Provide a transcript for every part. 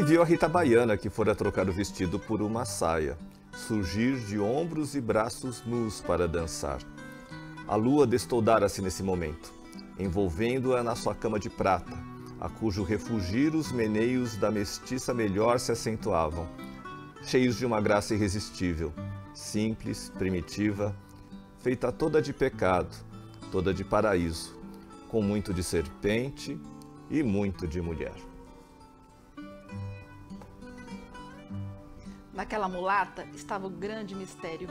viu a Rita Baiana, que fora trocar o vestido por uma saia, surgir de ombros e braços nus para dançar. A lua destoldara-se nesse momento, envolvendo-a na sua cama de prata, a cujo refugir os meneios da mestiça melhor se acentuavam, cheios de uma graça irresistível, simples, primitiva, feita toda de pecado, toda de paraíso, com muito de serpente e muito de mulher. Naquela mulata estava o grande mistério,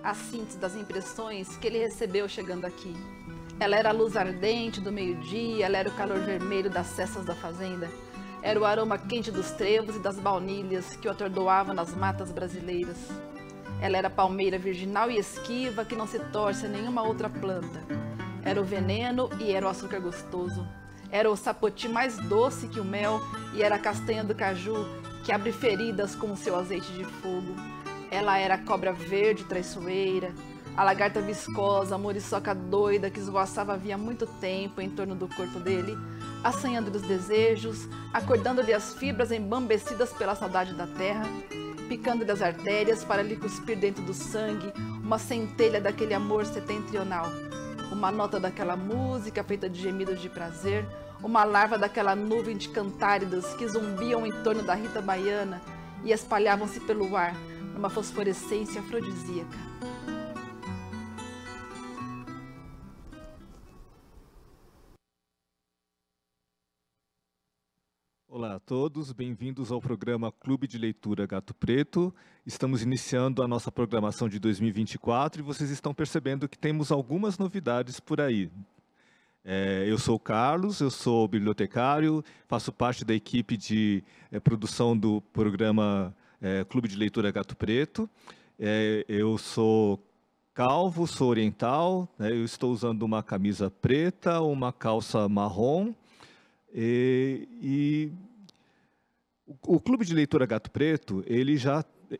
a síntese das impressões que ele recebeu chegando aqui. Ela era a luz ardente do meio-dia, ela era o calor vermelho das cestas da fazenda, era o aroma quente dos trevos e das baunilhas que o atordoavam nas matas brasileiras. Ela era a palmeira virginal e esquiva que não se torce a nenhuma outra planta. Era o veneno e era o açúcar gostoso. Era o sapoti mais doce que o mel e era a castanha do caju que abre feridas com o seu azeite de fogo. Ela era a cobra verde traiçoeira, a lagarta viscosa, a muriçoca doida que esvoaçava havia muito tempo em torno do corpo dele, assanhando-lhe os desejos, acordando-lhe as fibras embambecidas pela saudade da terra, picando-lhe as artérias para lhe cuspir dentro do sangue uma centelha daquele amor setentrional, uma nota daquela música feita de gemidos de prazer, uma larva daquela nuvem de cantáridos que zumbiam em torno da Rita Baiana e espalhavam-se pelo ar numa fosforescência afrodisíaca. Olá a todos, bem-vindos ao programa Clube de Leitura Gato Preto. Estamos iniciando a nossa programação de 2024 e vocês estão percebendo que temos algumas novidades por aí. Eu sou o Carlos, eu sou bibliotecário, faço parte da equipe de produção do programa Clube de Leitura Gato Preto. Eu sou calvo, sou oriental, eu estou usando uma camisa preta, uma calça marrom. O Clube de Leitura Gato Preto,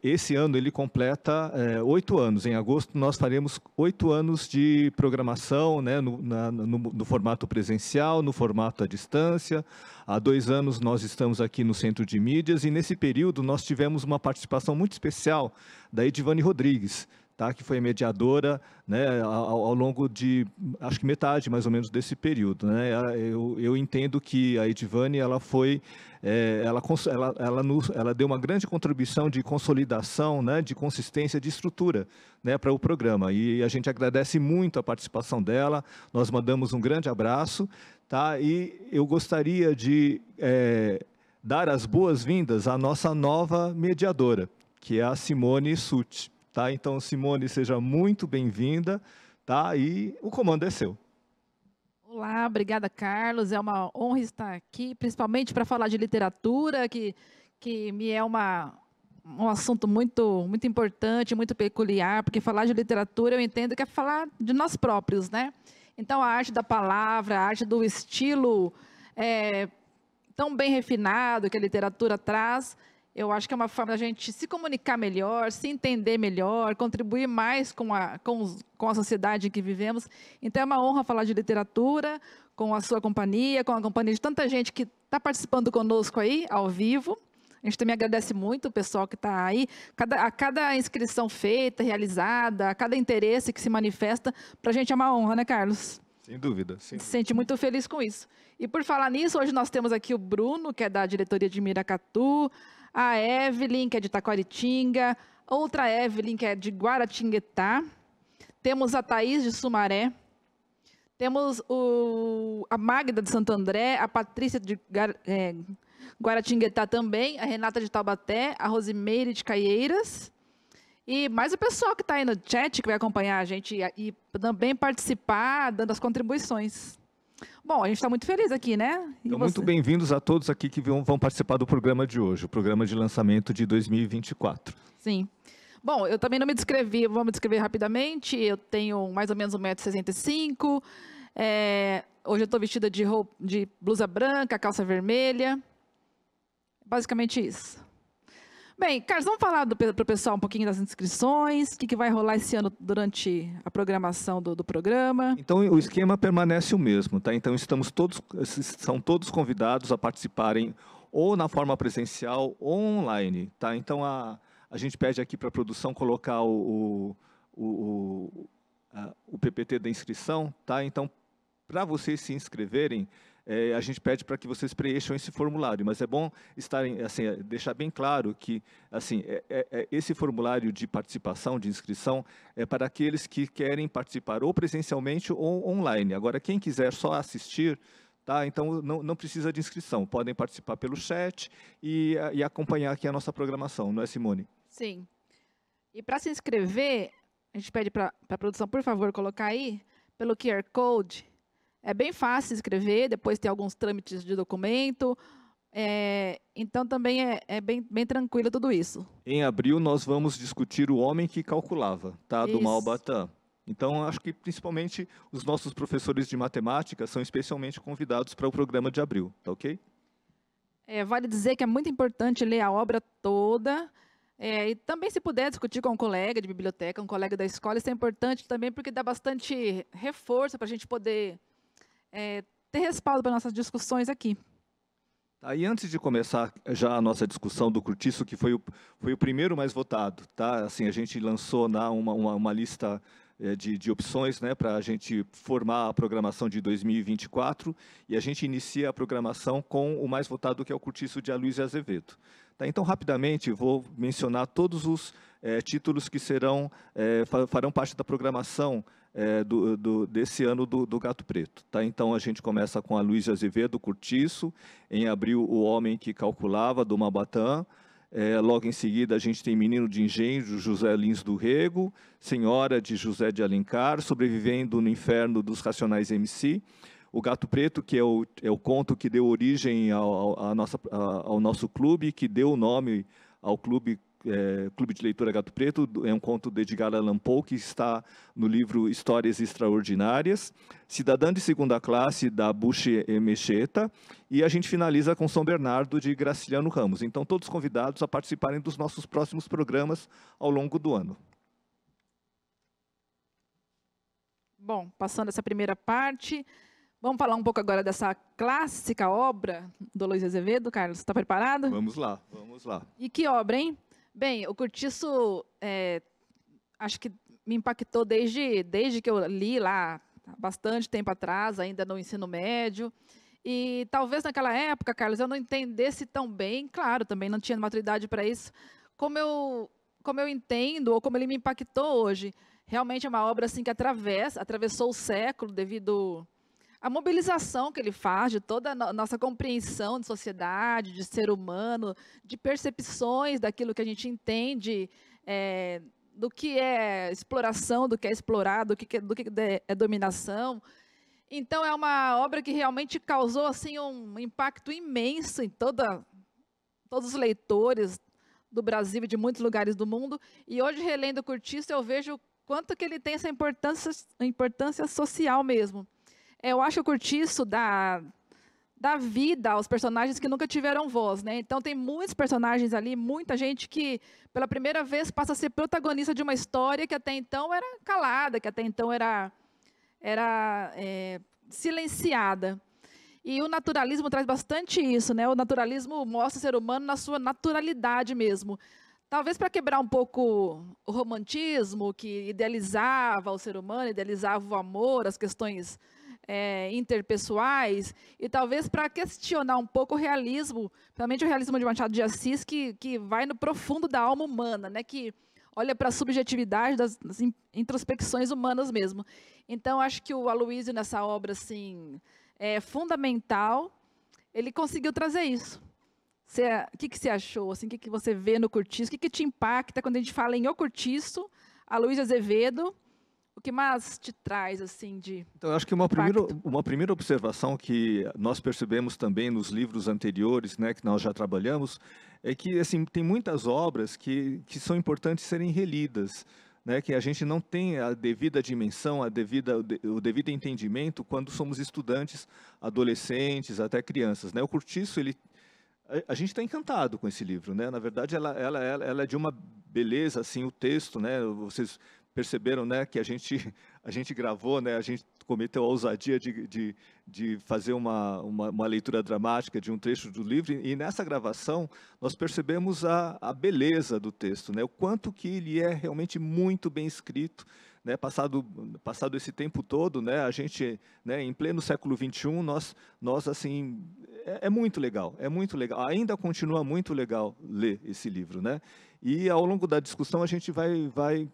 esse ano ele completa 8 anos. Em agosto nós faremos 8 anos de programação, né, no formato presencial, no formato à distância. Há 2 anos nós estamos aqui no Centro de Mídias e nesse período nós tivemos uma participação muito especial da Edivane Rodrigues, tá, que foi mediadora, né, ao longo de, acho que metade mais ou menos desse período, né. Eu entendo que a Edivane ela deu uma grande contribuição de consolidação, né, de consistência, de estrutura, né, para o programa. E a gente agradece muito a participação dela. Nós mandamos um grande abraço, tá? E eu gostaria de dar as boas-vindas à nossa nova mediadora, que é a Simone Sutti. Tá? Então, Simone, seja muito bem-vinda, tá? E o comando é seu. Olá, obrigada, Carlos. É uma honra estar aqui, principalmente para falar de literatura, que me é um assunto muito, muito importante, muito peculiar, porque falar de literatura eu entendo que é falar de nós próprios, né? Então, a arte da palavra, a arte do estilo tão bem refinado que a literatura traz, eu acho que é uma forma da gente se comunicar melhor, se entender melhor, contribuir mais com a sociedade em que vivemos. Então, é uma honra falar de literatura com a sua companhia, com a companhia de tanta gente que está participando conosco aí, ao vivo. A gente também agradece muito o pessoal que está aí, a cada inscrição feita, realizada, a cada interesse que se manifesta, para a gente é uma honra, né, Carlos? Sem dúvida. Se sente muito feliz com isso. E por falar nisso, hoje nós temos aqui o Bruno, que é da diretoria de Miracatu, a Evelyn, que é de Taquaritinga, outra Evelyn, que é de Guaratinguetá, temos a Thaís de Sumaré, temos a Magda de Santo André, a Patrícia de Guaratinguetá também, a Renata de Taubaté, a Rosimeire de Caieiras, e mais o pessoal que está aí no chat, que vai acompanhar a gente e também participar, dando as contribuições. Bom, a gente está muito feliz aqui, né? Então, muito bem-vindos a todos aqui que vão participar do programa de hoje, o programa de lançamento de 2024. Sim. Bom, eu também não me descrevi, vou me descrever rapidamente. Eu tenho mais ou menos 1,65 m. Hoje eu estou vestida de blusa branca, calça vermelha. Basicamente isso. Bem, Carlos, vamos falar para o pessoal um pouquinho das inscrições, o que vai rolar esse ano durante a programação do programa. Então, o esquema permanece o mesmo, tá? Então, são todos convidados a participarem ou na forma presencial ou online, tá? Então, a gente pede aqui para a produção colocar o PPT da inscrição, tá? Então, para vocês se inscreverem, a gente pede para que vocês preencham esse formulário, mas é bom deixar bem claro que assim, esse formulário de participação, de inscrição, é para aqueles que querem participar ou presencialmente ou online. Agora, quem quiser só assistir, tá? Então não precisa de inscrição, podem participar pelo chat e acompanhar aqui a nossa programação, não é, Simone? Sim. E para se inscrever, a gente pede para a produção, por favor, colocar aí, pelo QR Code. É bem fácil se inscrever, depois tem alguns trâmites de documento, então também é bem tranquilo tudo isso. Em abril nós vamos discutir O Homem que Calculava, tá? Do Isso. Malbatã. Então, acho que principalmente os nossos professores de matemática são especialmente convidados para o programa de abril, tá ok? Vale dizer que é muito importante ler a obra toda, e também se puder discutir com um colega de biblioteca, um colega da escola, isso é importante também porque dá bastante reforço para a gente poder ter respaldo para nossas discussões aqui. Tá, e antes de começar já a nossa discussão do Curtiço, que foi o primeiro mais votado, tá? Assim, a gente lançou uma lista de opções, né, para a gente formar a programação de 2024, e a gente inicia a programação com o mais votado, que é o Curtiço de Aloysio Azevedo. Tá, então, rapidamente, vou mencionar todos os títulos que farão parte da programação desse ano do Gato Preto. Tá? Então, a gente começa com Aloysio Azevedo, Curtiço. Em abril, O Homem que Calculava, do Malbatã. Logo em seguida, a gente tem Menino de Engenho, de José Lins do Rego. Senhora, de José de Alencar. Sobrevivendo no Inferno, dos Racionais MC. O Gato Preto, que é o conto que deu origem ao nosso clube, que deu o nome ao Clube de Leitura Gato Preto. É um conto de Edgar Allan Poe, que está no livro Histórias Extraordinárias. Cidadã de Segunda Classe, da Buche Mecheta. E a gente finaliza com São Bernardo, de Graciliano Ramos. Então, todos convidados a participarem dos nossos próximos programas ao longo do ano. Bom, passando essa primeira parte, vamos falar um pouco agora dessa clássica obra do Aloysio Azevedo. Carlos, está preparado? Vamos lá, vamos lá. E que obra, hein? Bem, o Curtiço, acho que me impactou desde que eu li lá, há bastante tempo atrás, ainda no ensino médio. E talvez naquela época, Carlos, eu não entendesse tão bem, claro, também não tinha maturidade para isso, como eu entendo, ou como ele me impactou hoje. Realmente é uma obra assim, que atravessou o século devido à mobilização que ele faz de toda a nossa compreensão de sociedade, de ser humano, de percepções daquilo que a gente entende, do que é exploração, do que é explorado, do que é dominação. Então, é uma obra que realmente causou assim, um impacto imenso em todos os leitores do Brasil e de muitos lugares do mundo. E hoje, relendo o Curtiço, eu vejo quanto que ele tem essa importância social mesmo. Eu acho o Curtiço dá vida aos personagens que nunca tiveram voz, né? Então, tem muitos personagens ali, muita gente que, pela primeira vez, passa a ser protagonista de uma história que até então era calada, que até então era silenciada. E o naturalismo traz bastante isso, né? O naturalismo mostra o ser humano na sua naturalidade mesmo. Talvez para quebrar um pouco o romantismo que idealizava o ser humano, idealizava o amor, as questões interpessoais, e talvez para questionar um pouco o realismo, principalmente o realismo de Machado de Assis, que vai no profundo da alma humana, né? Que olha para a subjetividade das introspecções humanas mesmo. Então, acho que o Aloysio, nessa obra, assim, é fundamental. Ele conseguiu trazer isso. O que você achou? Assim, o que você vê no Curtiço? O que te impacta quando a gente fala em O Curtiço, Aloysio Azevedo? O que mais te traz, assim, de Então, eu acho que uma primeira observação que nós percebemos também nos livros anteriores, né, que nós já trabalhamos, é que assim, tem muitas obras que são importantes serem relidas, né, que a gente não tem a devida dimensão, o devido entendimento quando somos estudantes, adolescentes, até crianças, né? O Curtiço, a gente está encantado com esse livro, né? Na verdade, ela é de uma beleza, assim, o texto, né? Vocês perceberam, né, que a gente gravou, né, a gente cometeu a ousadia de fazer uma leitura dramática de um trecho do livro, e nessa gravação nós percebemos a beleza do texto, né, o quanto que ele é realmente muito bem escrito, né, passado esse tempo todo, né, a gente, né, em pleno século XXI, nós assim, é muito legal, ainda continua muito legal ler esse livro, né, e ao longo da discussão a gente vai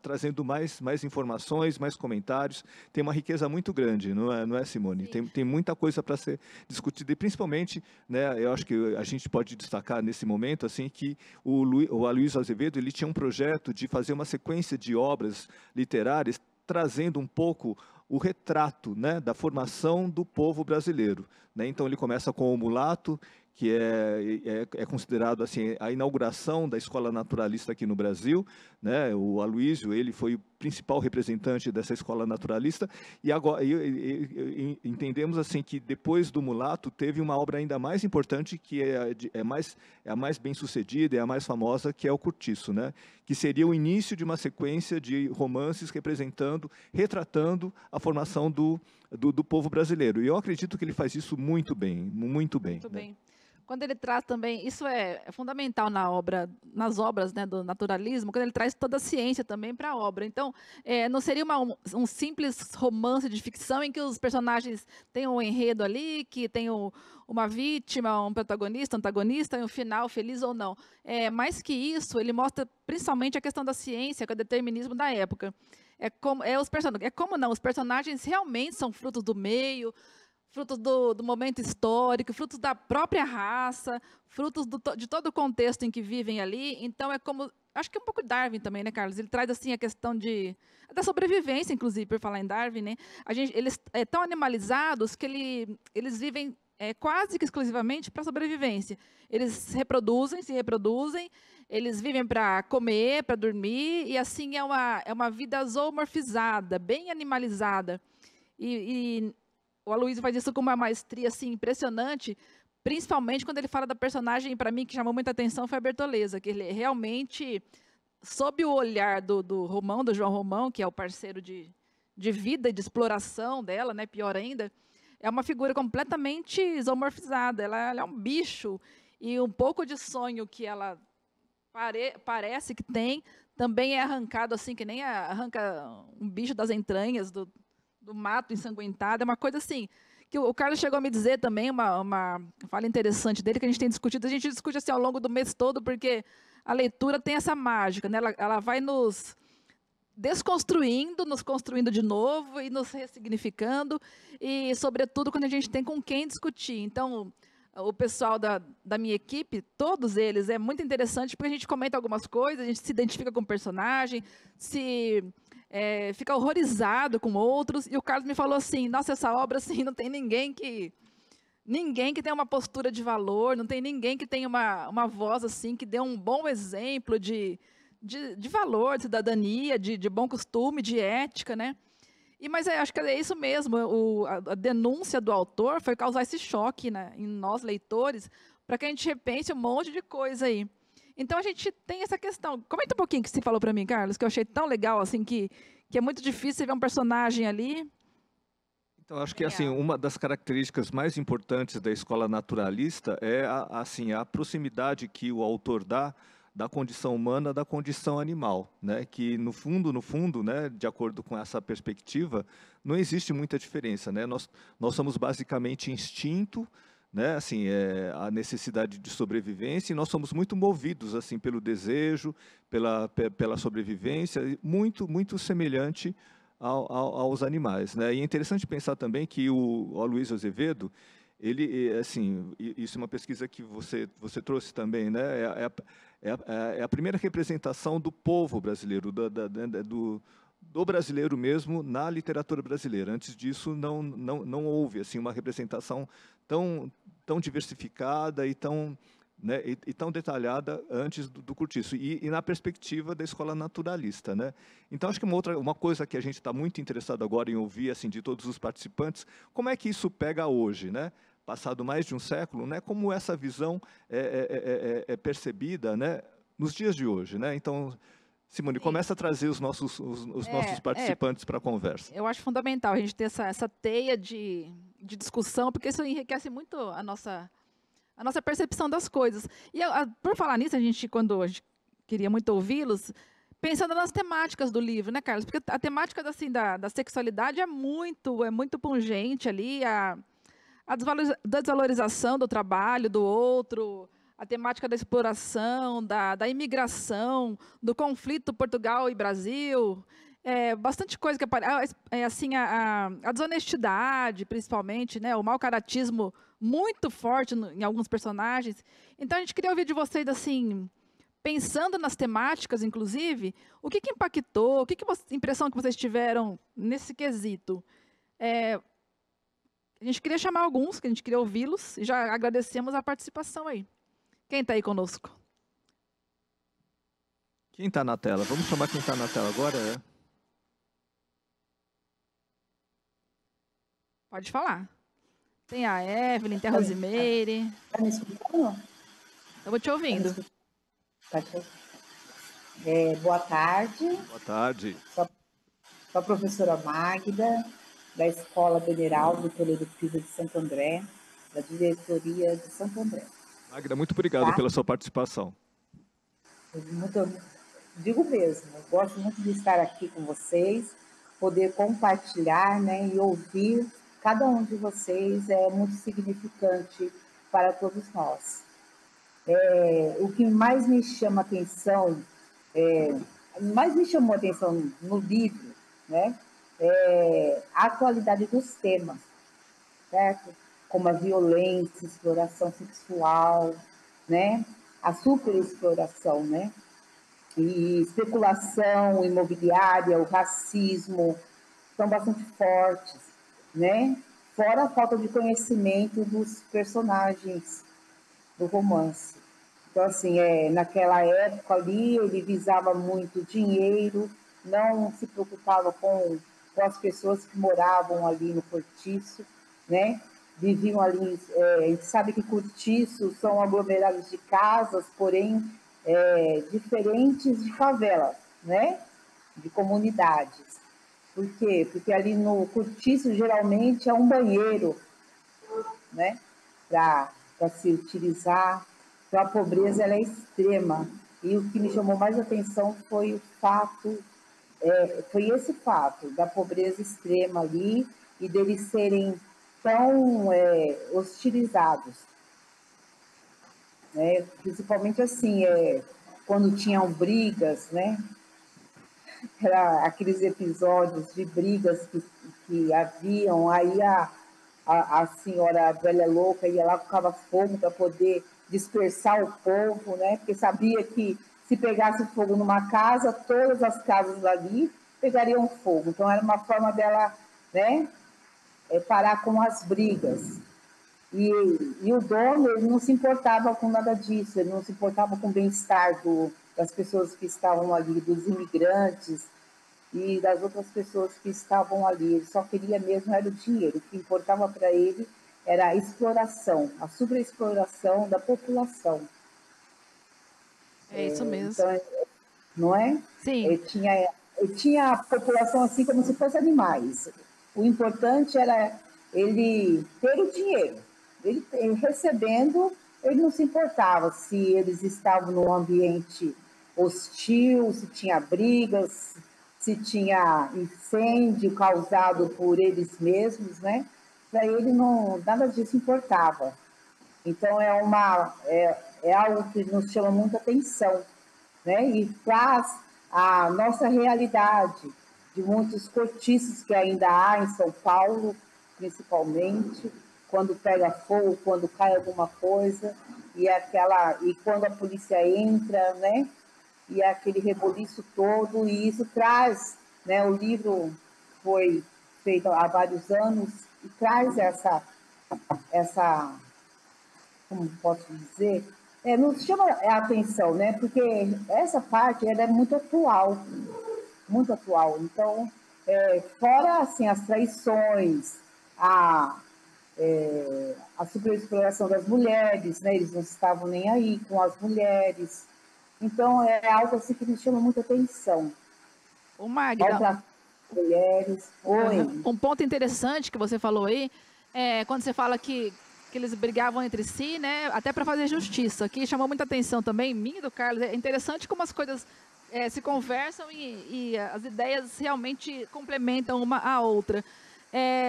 trazendo mais informações, mais comentários. Tem uma riqueza muito grande, não é, Simone? Tem muita coisa para ser discutida, e principalmente, né, eu acho que a gente pode destacar nesse momento assim, que o Aloysio Azevedo ele tinha um projeto de fazer uma sequência de obras literárias trazendo um pouco o retrato, né, da formação do povo brasileiro, né? Então ele começa com o Mulato, que é considerado assim a inauguração da escola naturalista aqui no Brasil, né? O Aloysio, ele foi o principal representante dessa escola naturalista, e agora entendemos assim que depois do Mulato teve uma obra ainda mais importante, que é a mais bem sucedida, é a mais famosa, que é o Curtiço, né? Que seria o início de uma sequência de romances retratando a formação do povo brasileiro. E eu acredito que ele faz isso muito bem, muito bem. Muito bem. Quando ele traz também, isso é fundamental nas obras, né, do naturalismo, quando ele traz toda a ciência também para a obra. Então, não seria um simples romance de ficção em que os personagens têm um enredo ali, que tem uma vítima, um protagonista, antagonista, e um final feliz ou não. Mais que isso, ele mostra principalmente a questão da ciência, com o determinismo da época. Os personagens realmente são frutos do meio, frutos do momento histórico, frutos da própria raça, frutos de todo o contexto em que vivem ali. Então, acho que é um pouco Darwin também, né, Carlos? Ele traz assim a questão da sobrevivência, inclusive, por falar em Darwin, né? Eles tão animalizados que eles vivem quase que exclusivamente para a sobrevivência. Eles se reproduzem, eles vivem para comer, para dormir, e assim é uma vida zoomorfizada, bem animalizada. E o Aloysio faz isso com uma maestria assim, impressionante, principalmente quando ele fala da personagem, para mim, que chamou muita atenção, foi a Bertoleza, que ele realmente, sob o olhar do João Romão, que é o parceiro de vida e de exploração dela, né, pior ainda, é uma figura completamente zoomorfizada. Ela é um bicho, e um pouco de sonho que ela parece que tem, também é arrancado assim, que nem arranca um bicho das entranhas do mato ensanguentado. É uma coisa assim, que o Carlos chegou a me dizer também, uma fala interessante dele, que a gente tem discutido. A gente discute assim ao longo do mês todo, porque a leitura tem essa mágica, né? Ela vai nos desconstruindo, nos construindo de novo e nos ressignificando, e, sobretudo, quando a gente tem com quem discutir. Então, o pessoal da minha equipe, todos eles, é muito interessante, porque a gente comenta algumas coisas, a gente se identifica com o personagem, fica horrorizado com outros, e o Carlos me falou assim, nossa, essa obra assim, não tem ninguém que tem uma postura de valor, não tem ninguém que tenha uma voz assim, que dê um bom exemplo de valor, de cidadania, de bom costume, de ética, né? Mas acho que é isso mesmo, a denúncia do autor foi causar esse choque, né, em nós, leitores, para que a gente repense um monte de coisa aí. Então, a gente tem essa questão. Comenta um pouquinho o que você falou para mim, Carlos, que eu achei tão legal, assim, que é muito difícil ver um personagem ali. Então, acho que assim, uma das características mais importantes da escola naturalista é a proximidade que o autor dá da condição humana da condição animal, né? Que no fundo, né, de acordo com essa perspectiva, não existe muita diferença, né? Nós somos basicamente instinto, né? Assim, a necessidade de sobrevivência, e nós somos muito movidos assim pelo desejo, pela sobrevivência, muito semelhante aos animais, né? E é interessante pensar também que o Aloysio Azevedo, ele, assim, isso é uma pesquisa que você trouxe também, né? É a primeira representação do povo brasileiro, do brasileiro mesmo na literatura brasileira. Antes disso, não houve assim uma representação tão diversificada e tão, né, e tão detalhada antes do Curtiço, e na perspectiva da escola naturalista, né? Então, acho que uma coisa que a gente está muito interessado agora em ouvir assim, de todos os participantes, como é que isso pega hoje, né? Passado mais de um século, né, como essa visão é percebida, né, nos dias de hoje, né? Então, Simone, começa a trazer os nossos participantes para a conversa. Eu acho fundamental a gente ter essa teia de discussão, porque isso enriquece muito a nossa percepção das coisas. E por falar nisso, quando a gente queria muito ouvi-los, pensando nas temáticas do livro, né, Carlos? Porque a temática assim, da sexualidade é muito pungente ali, a desvalorização do trabalho do outro, a temática da exploração, da imigração, do conflito Portugal e Brasil, bastante coisa que aparece, assim, a desonestidade, principalmente, né, o mau caratismo muito forte em alguns personagens. Então, a gente queria ouvir de vocês, assim, pensando nas temáticas, inclusive, o que impactou, impressão que vocês tiveram nesse quesito? A gente queria chamar alguns, que a gente queria ouvi-los, e já agradecemos a participação aí. Quem está aí conosco? Quem está na tela? Vamos chamar quem está na tela agora? Pode falar. Tem a Evelyn, tem a Rosimeire. Está me escutando? Eu vou te ouvindo. Boa tarde. Boa tarde. Sou a professora Magda, da Escola Federal do Toledo Pisa de Santo André, da diretoria de Santo André. Magda, muito obrigado pela sua participação. Digo mesmo, eu gosto muito de estar aqui com vocês, poder compartilhar, né, e ouvir cada um de vocês é muito significante para todos nós. O que mais me chama atenção, no livro, né, é a atualidade dos temas, certo? Como a violência, exploração sexual, né? A superexploração, né? E especulação imobiliária, o racismo, são bastante fortes, né? Fora a falta de conhecimento dos personagens do romance. Então, assim, naquela época ali, ele visava muito dinheiro, não se preocupava com as pessoas que moravam ali no cortiço, né? Viviam ali, a gente sabe que cortiços são aglomerados de casas, porém diferentes de favelas, né? De comunidades. Por quê? Porque ali no cortiço geralmente é um banheiro, né? Para se utilizar. Então a pobreza ela é extrema. E o que me chamou mais atenção foi o fato, foi esse fato da pobreza extrema ali e deles serem tão hostilizados, né? Principalmente assim, quando tinham brigas, né? Era aqueles episódios de brigas que haviam, aí a senhora velha louca ia lá, colocava fogo para poder dispersar o povo, né? Porque sabia que se pegasse fogo numa casa, todas as casas ali pegariam fogo. Então era uma forma dela, né, parar com as brigas. E o dono, ele não se importava com nada disso, ele não se importava com o bem-estar das pessoas que estavam ali, dos imigrantes e das outras pessoas que estavam ali. Ele só queria mesmo era o dinheiro. O que importava para ele era a exploração, a superexploração da população. É isso mesmo. Então, não é? Sim. Ele tinha a população assim como se fossem animais. O importante era ele ter o dinheiro. Ele recebendo, ele não se importava se eles estavam num ambiente hostil, se tinha brigas, se tinha incêndio causado por eles mesmos, né? Para ele nada disso importava. Então é algo que nos chama muita atenção, né? E traz a nossa realidade de muitos cortiços que ainda há em São Paulo, principalmente, quando pega fogo, quando cai alguma coisa, e quando a polícia entra, né? E aquele reboliço todo, e isso traz, né? O livro foi feito há vários anos e traz essa como posso dizer, nos chama a atenção, né? Porque essa parte ela é muito atual, muito atual. Então, fora assim as traições, a superexploração das mulheres, né? Eles não estavam nem aí com as mulheres, Então, é algo assim que me chama muita atenção. Ô, Magda, mulheres. Oi. Um ponto interessante que você falou aí, quando você fala que eles brigavam entre si, né, até para fazer justiça, que chamou muita atenção também, minha e do Carlos, é interessante como as coisas se conversam e as ideias realmente complementam uma a outra.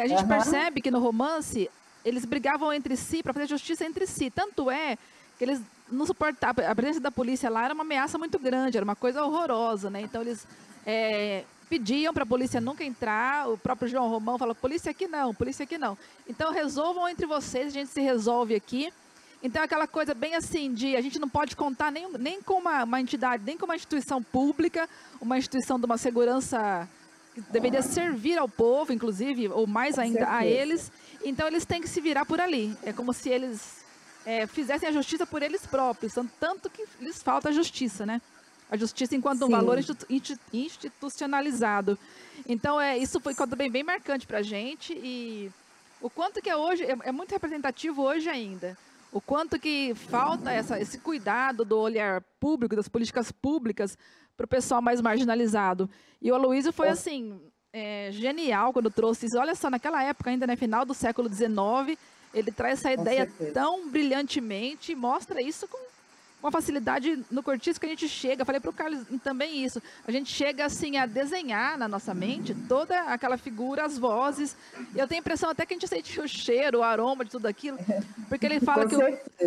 A gente percebe que no romance, eles brigavam entre si para fazer justiça entre si, tanto é que eles não suportavam, a presença da polícia lá era uma ameaça muito grande, era uma coisa horrorosa, né, então eles pediam para a polícia nunca entrar, o próprio João Romão falou, polícia aqui não, polícia aqui não. Então resolvam entre vocês, a gente se resolve aqui. Então aquela coisa bem assim, a gente não pode contar nem com uma entidade, nem com uma instituição pública, uma instituição de uma segurança que deveria servir ao povo, inclusive, ou mais ainda a eles. Então eles têm que se virar por ali. É como se eles fizessem a justiça por eles próprios, tanto que lhes falta a justiça, né? A justiça enquanto um valor institucionalizado. Então, isso foi bem marcante para a gente. E o quanto que hoje, é muito representativo hoje ainda. O quanto que falta esse cuidado do olhar público, das políticas públicas, para o pessoal mais marginalizado. E o Aloysio foi, assim, genial quando trouxe isso. Olha só, naquela época, ainda no final do século XIX, ele traz essa ideia tão brilhantemente, mostra isso com uma facilidade no cortiço que a gente chega, falei para o Carlos também isso, a gente chega assim a desenhar na nossa mente toda aquela figura, as vozes, e eu tenho a impressão até que a gente sente o cheiro, o aroma de tudo aquilo, porque ele fala que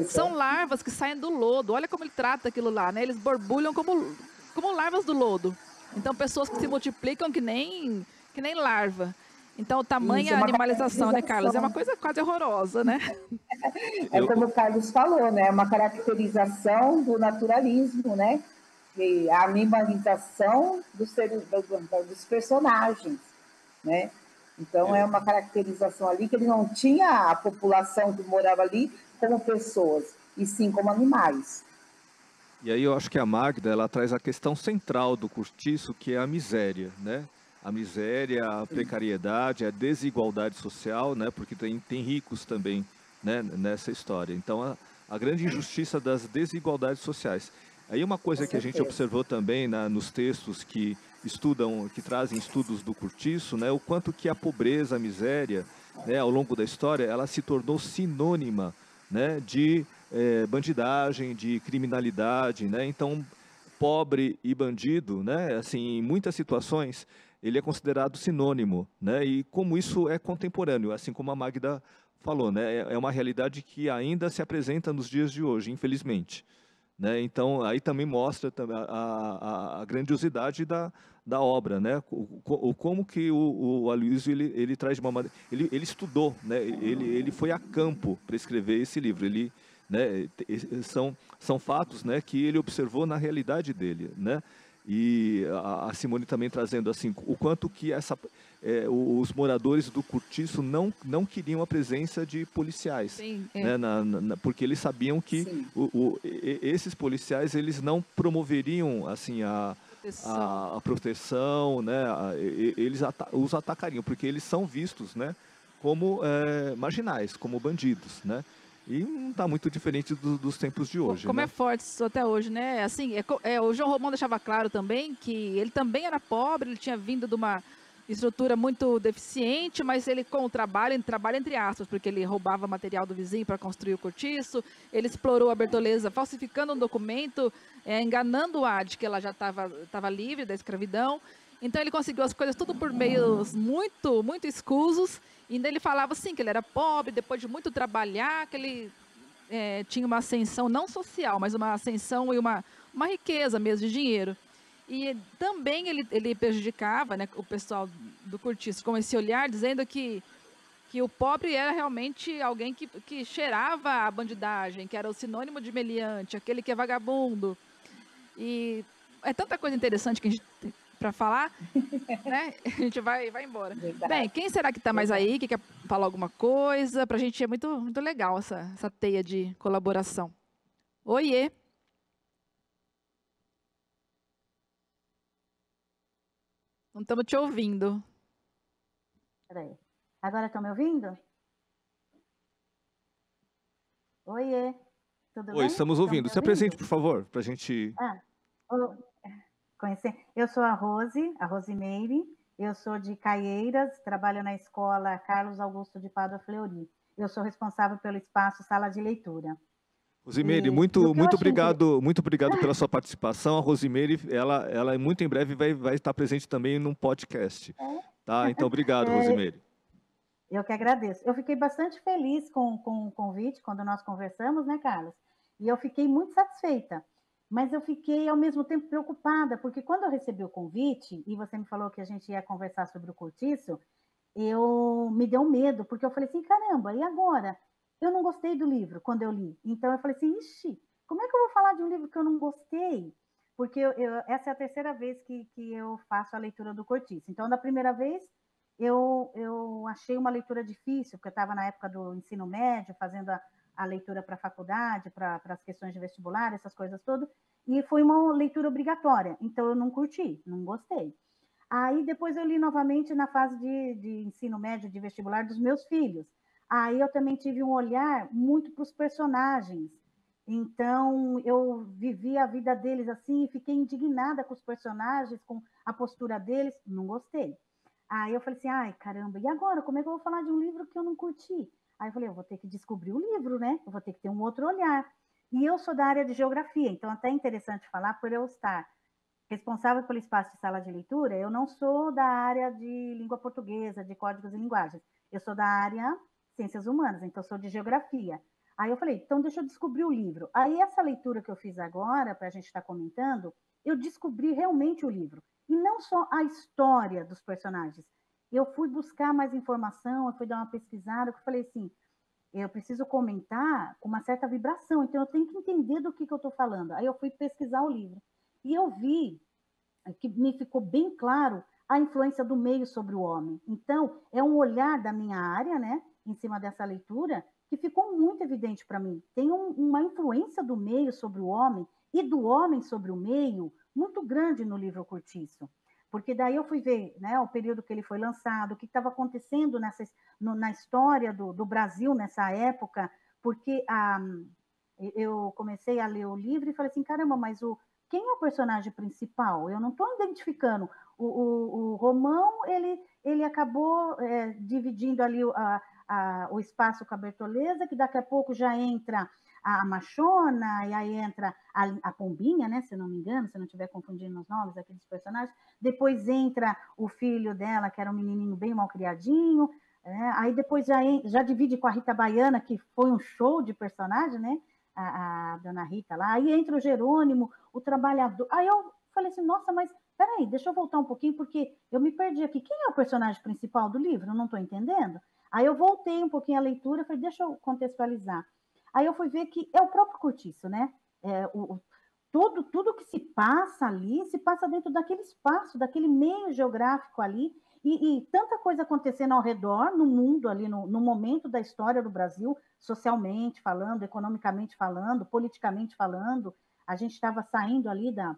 são larvas que saem do lodo, olha como ele trata aquilo lá, né? Eles borbulham como larvas do lodo, então pessoas que se multiplicam que nem larva. Então, o tamanho e a animalização, né, Carlos? É uma coisa quase horrorosa, né? Como o Carlos falou, né? É uma caracterização do naturalismo, né? E a animalização dos personagens, né? Então, é uma caracterização ali que ele não tinha a população que morava ali como pessoas, e sim como animais. E aí eu acho que a Magda, ela traz a questão central do cortiço, que é a miséria, né? A miséria, a precariedade, a desigualdade social, né? Porque tem ricos também, né? Nessa história. Então, a grande injustiça das desigualdades sociais. Aí uma coisa que a gente observou também nos textos que trazem estudos do cortiço, né? O quanto que a pobreza, a miséria, né? Ao longo da história, ela se tornou sinônima, né? De bandidagem, de criminalidade, né? Então, pobre e bandido, né? Assim, em muitas situações ele é considerado sinônimo, né? E como isso é contemporâneo, assim como a Magda falou, né? É uma realidade que ainda se apresenta nos dias de hoje, infelizmente, né? Então, aí também mostra a grandiosidade da obra, né? Como que o Aloysio, ele traz de uma maneira... Ele estudou, né? Ele foi a campo para escrever esse livro, né? São fatos, né? Que ele observou na realidade dele, né? E a Simone também trazendo assim o quanto que os moradores do cortiço não queriam a presença de policiais. Sim, né, porque eles sabiam que esses policiais eles não promoveriam assim a proteção, né, eles os atacariam, porque eles são vistos, né, como marginais, como bandidos, né? E não está muito diferente dos tempos de hoje. Como né? É forte isso até hoje, né? Assim, o João Romão deixava claro também que ele também era pobre, ele tinha vindo de uma estrutura muito deficiente, mas ele com o trabalho entre aspas, porque ele roubava material do vizinho para construir o cortiço, ele explorou a Bertoleza falsificando um documento, enganando-a de que ela já estava livre da escravidão. Então ele conseguiu as coisas tudo por meios muito, muito escusos. E ainda ele falava assim, que ele era pobre, depois de muito trabalhar, que ele tinha uma ascensão, não social, mas uma ascensão e uma riqueza mesmo de dinheiro. E também ele prejudicava, né, o pessoal do cortiço com esse olhar, dizendo que o pobre era realmente alguém que cheirava a bandidagem, que era o sinônimo de meliante, aquele que é vagabundo. E é tanta coisa interessante que a gente tem para falar, né? A gente vai embora. Verdade. Bem, quem será que está mais aí, que quer falar alguma coisa? Para a gente é muito, muito legal essa teia de colaboração. Oiê! Não estamos te ouvindo. Peraí. Agora estão me ouvindo? Oiê! Tudo bem? Oi, estamos ouvindo. Se apresente, por favor, para a gente... Eu sou a Rosimeire, eu sou de Caieiras, trabalho na escola Carlos Augusto de Pádua Fleury. Eu sou responsável pelo espaço Sala de Leitura. Rosimeire, muito obrigado pela sua participação. A Rosimeire, ela muito em breve vai estar presente também num podcast. Tá? Então, obrigado, Rosimeire. Eu que agradeço. Eu fiquei bastante feliz com o convite, quando nós conversamos, né, Carlos? E eu fiquei muito satisfeita. Mas eu fiquei, ao mesmo tempo, preocupada, porque quando eu recebi o convite, e você me falou que a gente ia conversar sobre o cortiço, me deu medo, porque eu falei assim, caramba, e agora? Eu não gostei do livro quando eu li. Então, eu falei assim, ixi, como é que eu vou falar de um livro que eu não gostei? Porque essa é a terceira vez que eu faço a leitura do cortiço. Então, da primeira vez, eu achei uma leitura difícil, porque eu estava na época do ensino médio, fazendo a leitura para a faculdade, para as questões de vestibular, essas coisas todas, e foi uma leitura obrigatória, então eu não curti, não gostei. Aí depois eu li novamente na fase de ensino médio, de vestibular dos meus filhos. Aí eu também tive um olhar muito para os personagens, então eu vivi a vida deles assim, e fiquei indignada com os personagens, com a postura deles, não gostei. Aí eu falei assim, ai caramba, e agora, como é que eu vou falar de um livro que eu não curti? Aí eu falei, eu vou ter que descobrir o livro, né? Eu vou ter que ter um outro olhar. E eu sou da área de geografia, então até é interessante falar, por eu estar responsável pelo espaço de sala de leitura, eu não sou da área de língua portuguesa, de códigos e linguagens. Eu sou da área ciências humanas, então eu sou de geografia. Aí eu falei, então deixa eu descobrir o livro. Aí essa leitura que eu fiz agora, para a gente estar comentando, eu descobri realmente o livro. E não só a história dos personagens. Eu fui buscar mais informação, eu fui dar uma pesquisada, eu falei assim, eu preciso comentar com uma certa vibração, então eu tenho que entender do que eu estou falando. Aí eu fui pesquisar o livro. E eu vi que me ficou bem claro a influência do meio sobre o homem. Então, é um olhar da minha área, né, em cima dessa leitura, que ficou muito evidente para mim. Tem uma influência do meio sobre o homem e do homem sobre o meio muito grande no livro Cortiço. Porque daí eu fui ver, né, o período que ele foi lançado, o que estava acontecendo na história do Brasil nessa época, porque eu comecei a ler o livro e falei assim, caramba, mas quem é o personagem principal? Eu não estou identificando. O Romão, ele acabou dividindo ali o espaço com a Bertoleza, que daqui a pouco já entra a Machona, e aí entra a Pombinha, né, se eu não me engano, se eu não estiver confundindo os nomes aqui dos personagens, depois entra o filho dela, que era um menininho bem mal criadinho, aí depois já divide com a Rita Baiana, que foi um show de personagem, né, a dona Rita lá, aí entra o Jerônimo, o trabalhador, aí eu falei assim, nossa, mas peraí, deixa eu voltar um pouquinho, porque eu me perdi aqui, quem é o personagem principal do livro? Eu não estou entendendo. Aí eu voltei um pouquinho à leitura, falei, deixa eu contextualizar. Aí eu fui ver que é o próprio Cortiço, né? Tudo que se passa ali, se passa dentro daquele espaço, daquele meio geográfico ali, e tanta coisa acontecendo ao redor, no mundo ali, no momento da história do Brasil, socialmente falando, economicamente falando, politicamente falando. A gente estava saindo ali da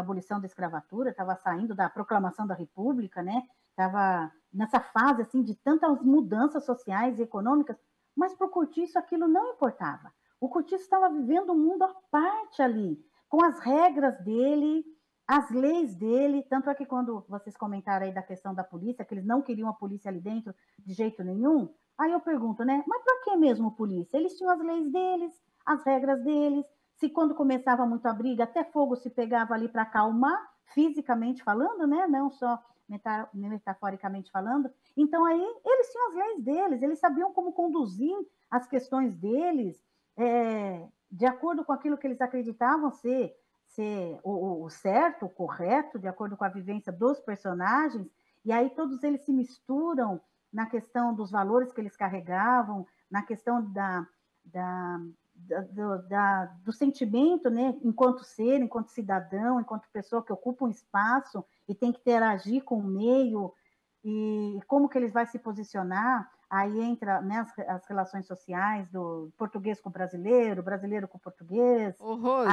abolição da escravatura, estava saindo da proclamação da República, né? Estava nessa fase assim, de tantas mudanças sociais e econômicas, mas para o Cortiço aquilo não importava. O Cortiço estava vivendo um mundo à parte ali, com as regras dele, as leis dele, tanto é que quando vocês comentaram aí da questão da polícia, que eles não queriam a polícia ali dentro de jeito nenhum, aí eu pergunto, né, mas para que mesmo polícia? Eles tinham as leis deles, as regras deles, se quando começava muito a briga, até fogo se pegava ali para acalmar, fisicamente falando, né, não só metaforicamente falando. Então aí eles tinham as leis deles, eles sabiam como conduzir as questões deles de acordo com aquilo que eles acreditavam ser o certo, o correto, de acordo com a vivência dos personagens, e aí todos eles se misturam na questão dos valores que eles carregavam, na questão do sentimento, né, enquanto ser, enquanto cidadão, enquanto pessoa que ocupa um espaço e tem que interagir com o meio, e como que eles vão se posicionar. Aí entra, né, as relações sociais do português com o brasileiro com o português. Ô, Rose,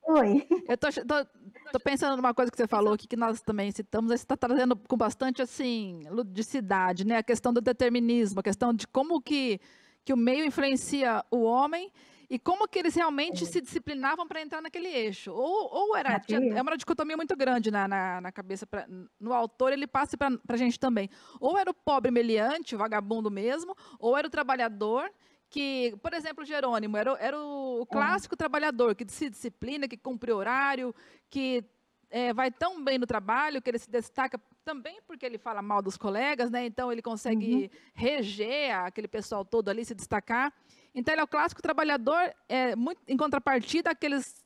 Oi. eu tô pensando numa coisa que você falou aqui, que nós também citamos, você está trazendo com bastante, assim, ludicidade, né, a questão do determinismo, a questão de como que o meio influencia o homem e como que eles realmente se disciplinavam para entrar naquele eixo. Ou era, é uma dicotomia muito grande na cabeça, no autor ele passa para a gente também. Ou era o pobre meliante, o vagabundo mesmo, ou era o trabalhador, que, por exemplo, Jerônimo, era o clássico trabalhador, que se disciplina, que cumpre horário, que vai tão bem no trabalho, que ele se destaca também porque ele fala mal dos colegas, né? Então ele consegue reger aquele pessoal todo ali, se destacar. Então ele é o clássico trabalhador, muito, em contrapartida àqueles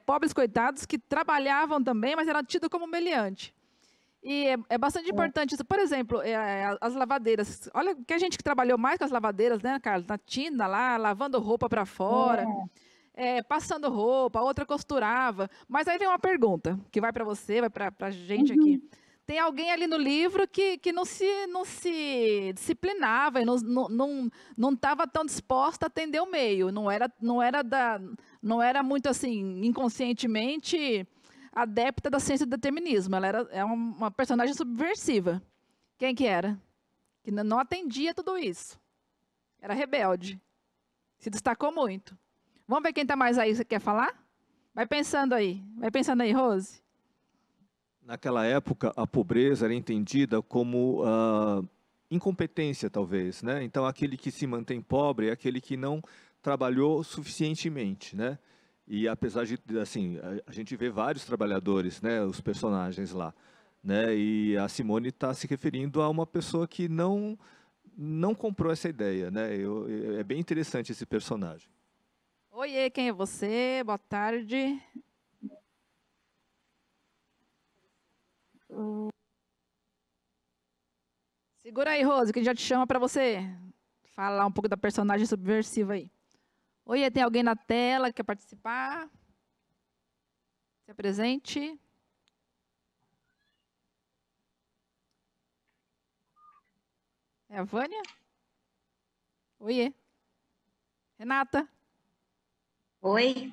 pobres coitados que trabalhavam também, mas eram tidos como meliante. E é bastante importante isso. Por exemplo, as lavadeiras. Olha, que a gente que trabalhou mais com as lavadeiras, né, Carlos? Na tina lá, lavando roupa para fora, passando roupa, a outra costurava. Mas aí vem uma pergunta, que vai para você, vai para a gente aqui. Tem alguém ali no livro que não se disciplinava e não estava tão disposta a atender o meio. Não era muito assim, inconscientemente adepta da ciência do determinismo. Ela era uma personagem subversiva. Quem que era? Que não atendia tudo isso. Era rebelde. Se destacou muito. Vamos ver quem está mais aí. Você quer falar? Vai pensando aí, Rose. Naquela época, a pobreza era entendida como incompetência, talvez, né? Então, aquele que se mantém pobre é aquele que não trabalhou suficientemente, né? E apesar de, assim, a gente vê vários trabalhadores, né? Os personagens lá, né? E a Simone está se referindo a uma pessoa que não comprou essa ideia, né? É bem interessante esse personagem. Oiê, quem é você? Boa tarde. Segura aí, Rose, que a gente já te chama para você falar um pouco da personagem subversiva aí. Oi, tem alguém na tela que quer participar? Se apresente. É a Vânia? Oiê. Renata? Oi.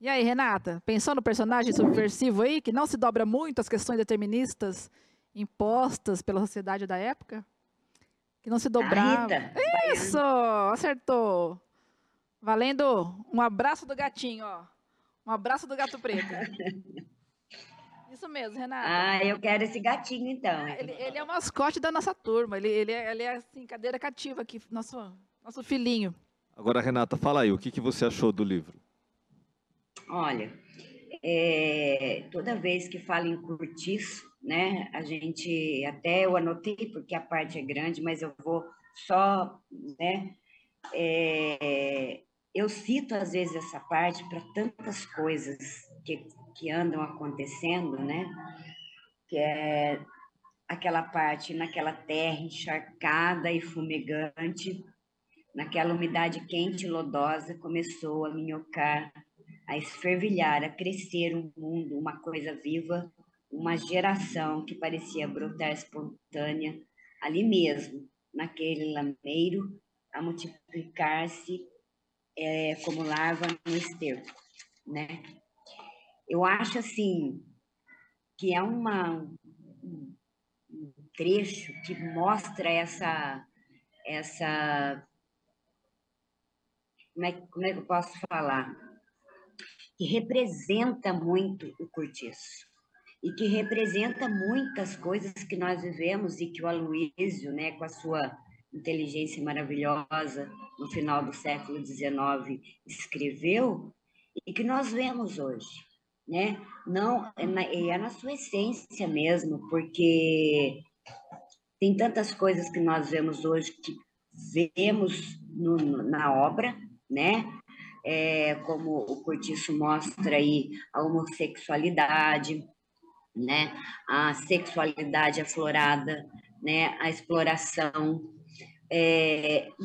E aí, Renata? Pensou no personagem subversivo aí, que não se dobra muito às questões deterministas impostas pela sociedade da época? Que não se dobrava. Isso! Acertou! Valendo um abraço do gatinho, ó. Um abraço do gato preto. Isso mesmo, Renata. Ah, eu quero esse gatinho, então. Ele é o mascote da nossa turma. Ele é assim, cadeira cativa aqui, nosso filhinho. Agora, Renata, fala aí, o que você achou do livro? Olha, toda vez que fala em cortiço, né, eu anotei porque a parte é grande, mas eu vou só, né, eu cito às vezes essa parte para tantas coisas que andam acontecendo, né, que é aquela parte naquela terra encharcada e fumegante, naquela umidade quente e lodosa, começou a minhocar, a esfervilhar, a crescer um mundo, uma coisa viva, uma geração que parecia brotar espontânea, ali mesmo, naquele lameiro, a multiplicar-se como larva no esterco, né? Eu acho, assim, que é um trecho que mostra essa como é que eu posso falar? Que representa muito o cortiço e que representa muitas coisas que nós vivemos e que o Aloysio, né, com a sua inteligência maravilhosa no final do século XIX escreveu e que nós vemos hoje, né? Não, é na sua essência mesmo, porque tem tantas coisas que nós vemos hoje que vemos na obra, né? Como o cortiço mostra aí a homossexualidade, né? A sexualidade aflorada, né? A exploração.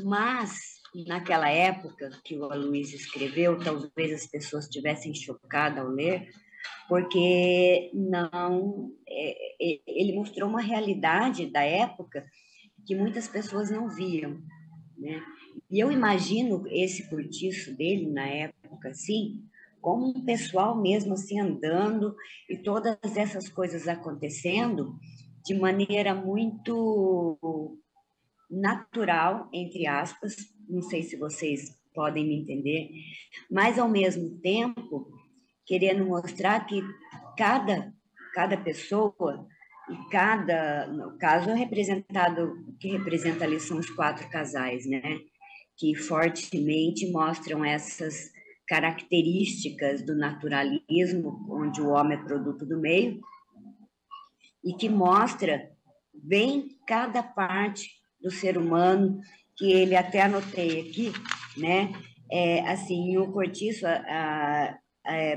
Mas, naquela época que o Aloysio escreveu, talvez as pessoas tivessem chocado ao ler, porque ele mostrou uma realidade da época que muitas pessoas não viam, né? E eu imagino esse cortiço dele na época, assim, como um pessoal mesmo assim andando e todas essas coisas acontecendo de maneira muito natural, entre aspas. Não sei se vocês podem me entender, mas ao mesmo tempo querendo mostrar que cada pessoa e no caso o que representa ali são os 4 casais, né? Que fortemente mostram essas características do naturalismo, onde o homem é produto do meio, e que mostra bem cada parte do ser humano, que ele até anotei aqui, né? Assim, o Cortiço,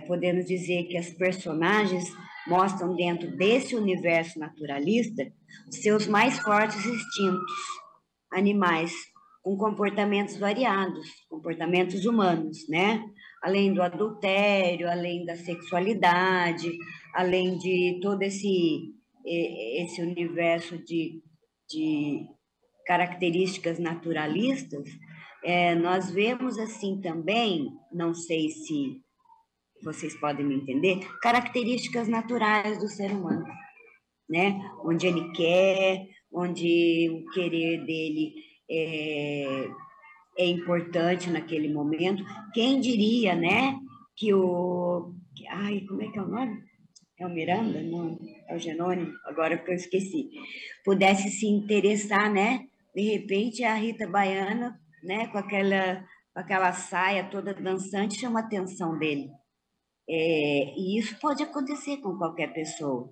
podemos dizer que as personagens mostram dentro desse universo naturalista seus mais fortes instintos animais, com comportamentos variados, comportamentos humanos, né? Além do adultério, além da sexualidade, além de todo esse universo de características naturalistas, nós vemos assim também, não sei se vocês podem me entender, características naturais do ser humano, né? Onde ele quer, onde o querer dele é importante naquele momento. Quem diria, né, que como é que é o nome? É o Miranda? Não, é o Jerônimo, agora que eu esqueci. Pudesse se interessar, né? De repente, a Rita Baiana, né, com aquela saia toda dançante, chama a atenção dele. E isso pode acontecer com qualquer pessoa,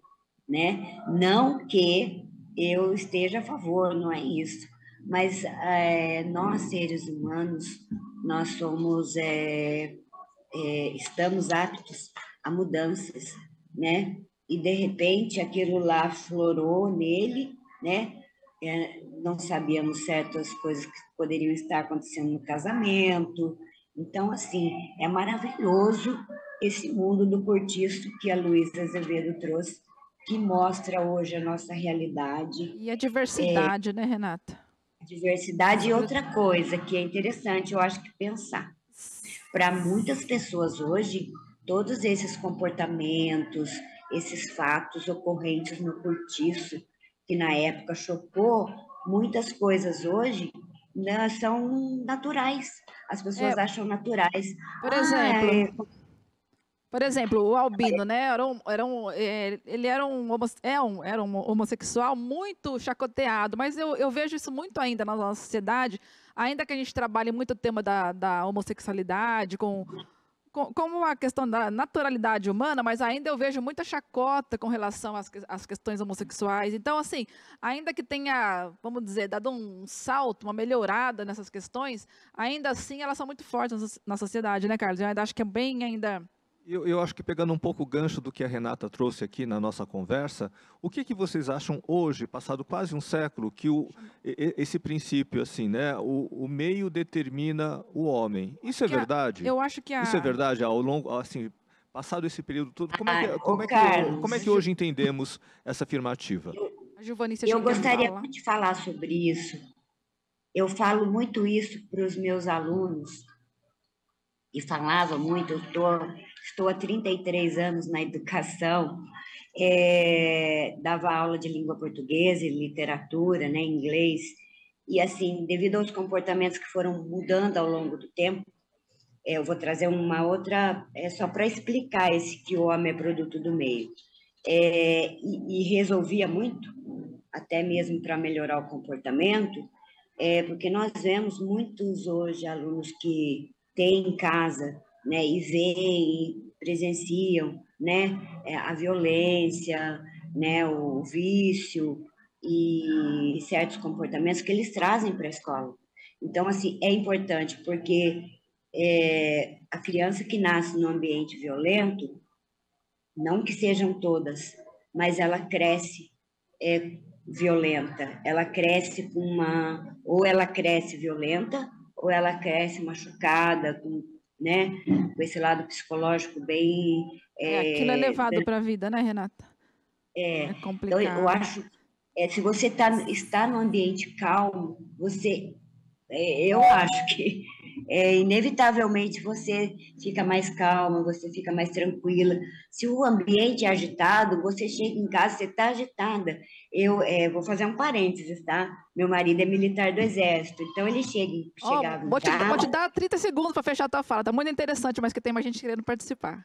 né? Não que eu esteja a favor, não é isso. Mas nós, seres humanos, nós estamos aptos a mudanças, né? E, de repente, aquilo lá florou nele, né? Não sabíamos certas coisas que poderiam estar acontecendo no casamento. Então, assim, é maravilhoso esse mundo do Cortiço que a Luísa Azevedo trouxe, que mostra hoje a nossa realidade. E a diversidade, né, Renata? Diversidade e outra coisa que é interessante, eu acho que pensar. Para muitas pessoas hoje, todos esses comportamentos, esses fatos ocorrentes no Cortiço, que na época chocou, muitas coisas hoje, né, são naturais. As pessoas acham naturais. Por exemplo, o Albino, né? Ele era um homossexual muito chacoteado, mas eu vejo isso muito ainda na nossa sociedade, ainda que a gente trabalhe muito o tema da homossexualidade, como a questão da naturalidade humana, mas ainda eu vejo muita chacota com relação às questões homossexuais. Então, assim, ainda que tenha, vamos dizer, dado um salto, uma melhorada nessas questões, ainda assim elas são muito fortes na sociedade, né, Carlos? Eu ainda acho que é bem ainda... Eu acho que, pegando um pouco o gancho do que a Renata trouxe aqui na nossa conversa, o que vocês acham hoje, passado quase um século, que esse princípio, assim, né, o meio determina o homem? Isso é verdade? Eu acho que Isso é verdade ao longo, assim, passado esse período todo? Como é que hoje entendemos essa afirmativa? Eu gostaria de falar sobre isso. Eu falo muito isso para os meus alunos, e falava muito. Estou há 33 anos na educação, dava aula de língua portuguesa e literatura, né, inglês, e assim, devido aos comportamentos que foram mudando ao longo do tempo, eu vou trazer uma outra, só para explicar que o homem é produto do meio, e resolvia muito, até mesmo para melhorar o comportamento, porque nós vemos muitos hoje alunos que têm em casa, né, e veem, presenciam, né, a violência, né, o vício e certos comportamentos que eles trazem para a escola. Então, assim, é importante porque a criança que nasce num ambiente violento, não que sejam todas, mas ela cresce violenta, ela cresce ou ela cresce violenta, ou ela cresce machucada, né, com esse lado psicológico bem... aquilo é levado para a vida, né, Renata? É complicado. Então, eu acho, se você está no ambiente calmo, você Eu acho que inevitavelmente você fica mais calma, você fica mais tranquila. Se o ambiente é agitado, você chega em casa, você está agitada. Eu vou fazer um parênteses, tá? Meu marido é militar do Exército, então ele chegava em Vou te casa... dar 30 segundos para fechar a tua fala. Tá muito interessante, mas que tem mais gente querendo participar.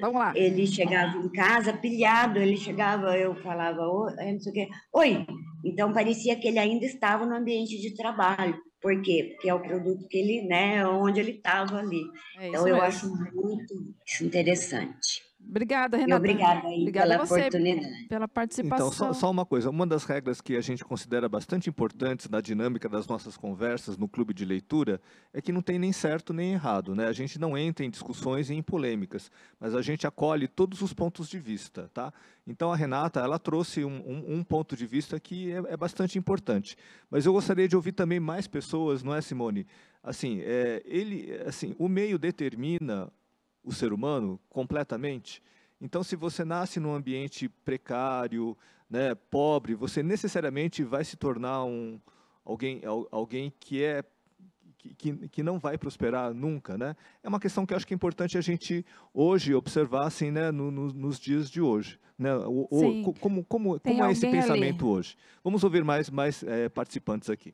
Vamos lá. Ele chegava em casa pilhado, ele chegava, eu falava, não sei o quê, oi. Então parecia que ele ainda estava no ambiente de trabalho. Por quê? Porque é o produto que ele, né, onde ele estava ali. Então eu acho muito interessante. Obrigada, Renata. E obrigada aí pela oportunidade. Pela participação. Então, só uma coisa, uma das regras que a gente considera bastante importantes na dinâmica das nossas conversas no clube de leitura é que não tem nem certo nem errado, né? A gente não entra em discussões e em polêmicas, mas a gente acolhe todos os pontos de vista, tá? Então, a Renata, ela trouxe um ponto de vista que é bastante importante. Mas eu gostaria de ouvir também mais pessoas, não é, Simone? Assim, o meio determina o ser humano completamente. Então, se você nasce num ambiente precário, né, pobre, você necessariamente vai se tornar alguém que não vai prosperar nunca, né? É uma questão que eu acho que é importante a gente hoje observar assim, né, nos dias de hoje, né? Como é esse pensamento hoje? Vamos ouvir mais participantes aqui.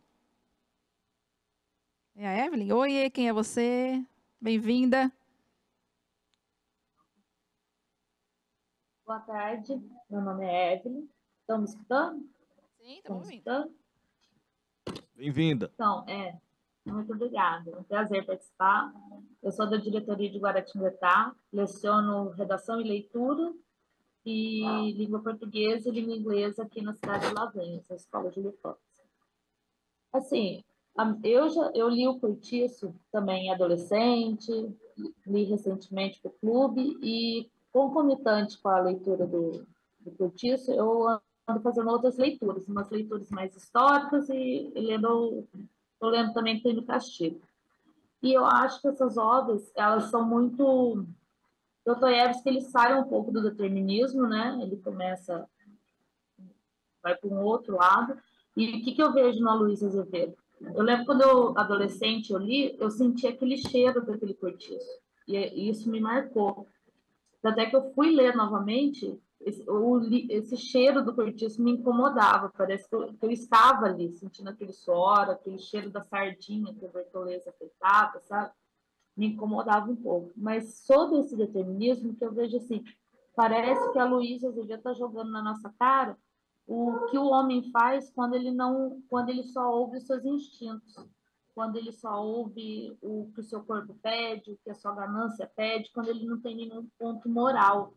É a Evelyn. Oi, quem é você? Bem-vinda. Boa tarde, meu nome é Evelyn. Estão me escutando? Sim, estamos ouvindo. Bem-vinda. Então, muito obrigada. É um prazer participar. Eu sou da diretoria de Guaratinguetá, leciono redação e leitura e língua portuguesa e língua inglesa aqui na cidade de Lavrinhas, na Escola Júlio Fox. Assim, eu li o Cortiço também adolescente, li recentemente para o clube e concomitante com a leitura do Cortiço, eu ando fazendo outras leituras, umas leituras mais históricas e estou lendo também Crime e Castigo. E eu acho que essas obras, elas são muito... Dostoiévski, ele sai um pouco do determinismo, né? Ele vai para um outro lado. E o que eu vejo no Aloysio Azevedo? Eu lembro quando eu, adolescente, eu li, eu senti aquele cheiro daquele Cortiço. E isso me marcou. Até que eu fui ler novamente, esse cheiro do Cortiço me incomodava. Parece que eu estava ali, sentindo aquele suor, aquele cheiro da sardinha que a Bertoleza afetava, sabe? Me incomodava um pouco. Mas sobre esse determinismo, que eu vejo assim, parece que a Aloysio Azevedo está jogando na nossa cara o que o homem faz quando ele só ouve os seus instintos, quando ele só ouve o que o seu corpo pede, o que a sua ganância pede, quando ele não tem nenhum ponto moral.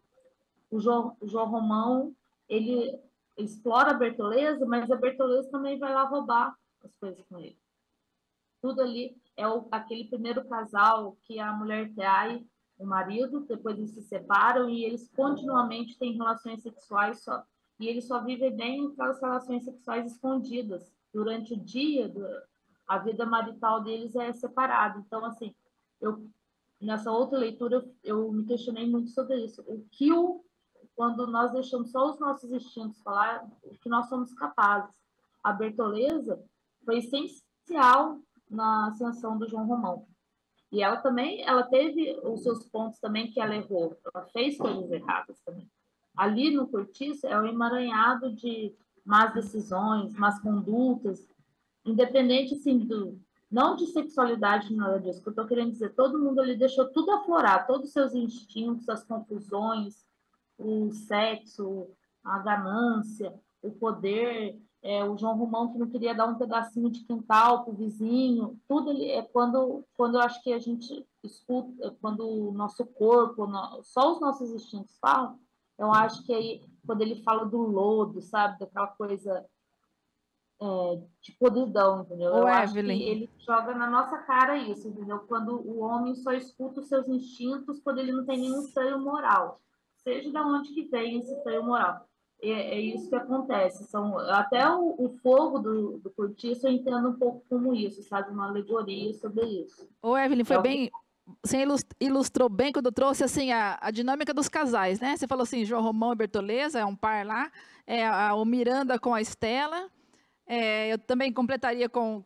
O João Romão, ele explora a Bertoleza, mas a Bertoleza também vai lá roubar as coisas com ele. Tudo ali é aquele primeiro casal que a mulher trai o marido, depois eles se separam e eles continuamente têm relações sexuais e eles só vivem bem aquelas relações sexuais escondidas. Durante o dia, a vida marital deles é separada. Então, assim, nessa outra leitura, eu me questionei muito sobre isso. Quando nós deixamos só os nossos instintos falar, o que nós somos capazes. A Bertoleza foi essencial na ascensão do João Romão. E ela teve os seus pontos também que ela errou. Ela fez coisas erradas também. Ali no Cortiço é um emaranhado de más decisões, más condutas, independente, assim, não de sexualidade, nada disso, que eu estou querendo dizer, todo mundo ali deixou tudo aflorar, todos os seus instintos, as confusões, o sexo, a ganância, o poder, o João Romão que não queria dar um pedacinho de quintal para o vizinho, tudo ali é quando eu acho que a gente escuta, quando o nosso corpo, só os nossos instintos falam, eu acho que aí, quando ele fala do lodo, sabe, daquela coisa de podridão, entendeu? Eu acho que ele joga na nossa cara isso, entendeu? Quando o homem só escuta os seus instintos, quando ele não tem nenhum freio moral, seja de onde que vem esse freio moral. É isso que acontece. Até o fogo do Cortiço eu entendo um pouco como isso, sabe? Uma alegoria sobre isso. Ô, Evelyn, foi bem... Você ilustrou bem quando trouxe assim, a dinâmica dos casais, né? Você falou assim, João Romão e Bertoleza, é um par lá, o Miranda com a Estela, Eu também completaria com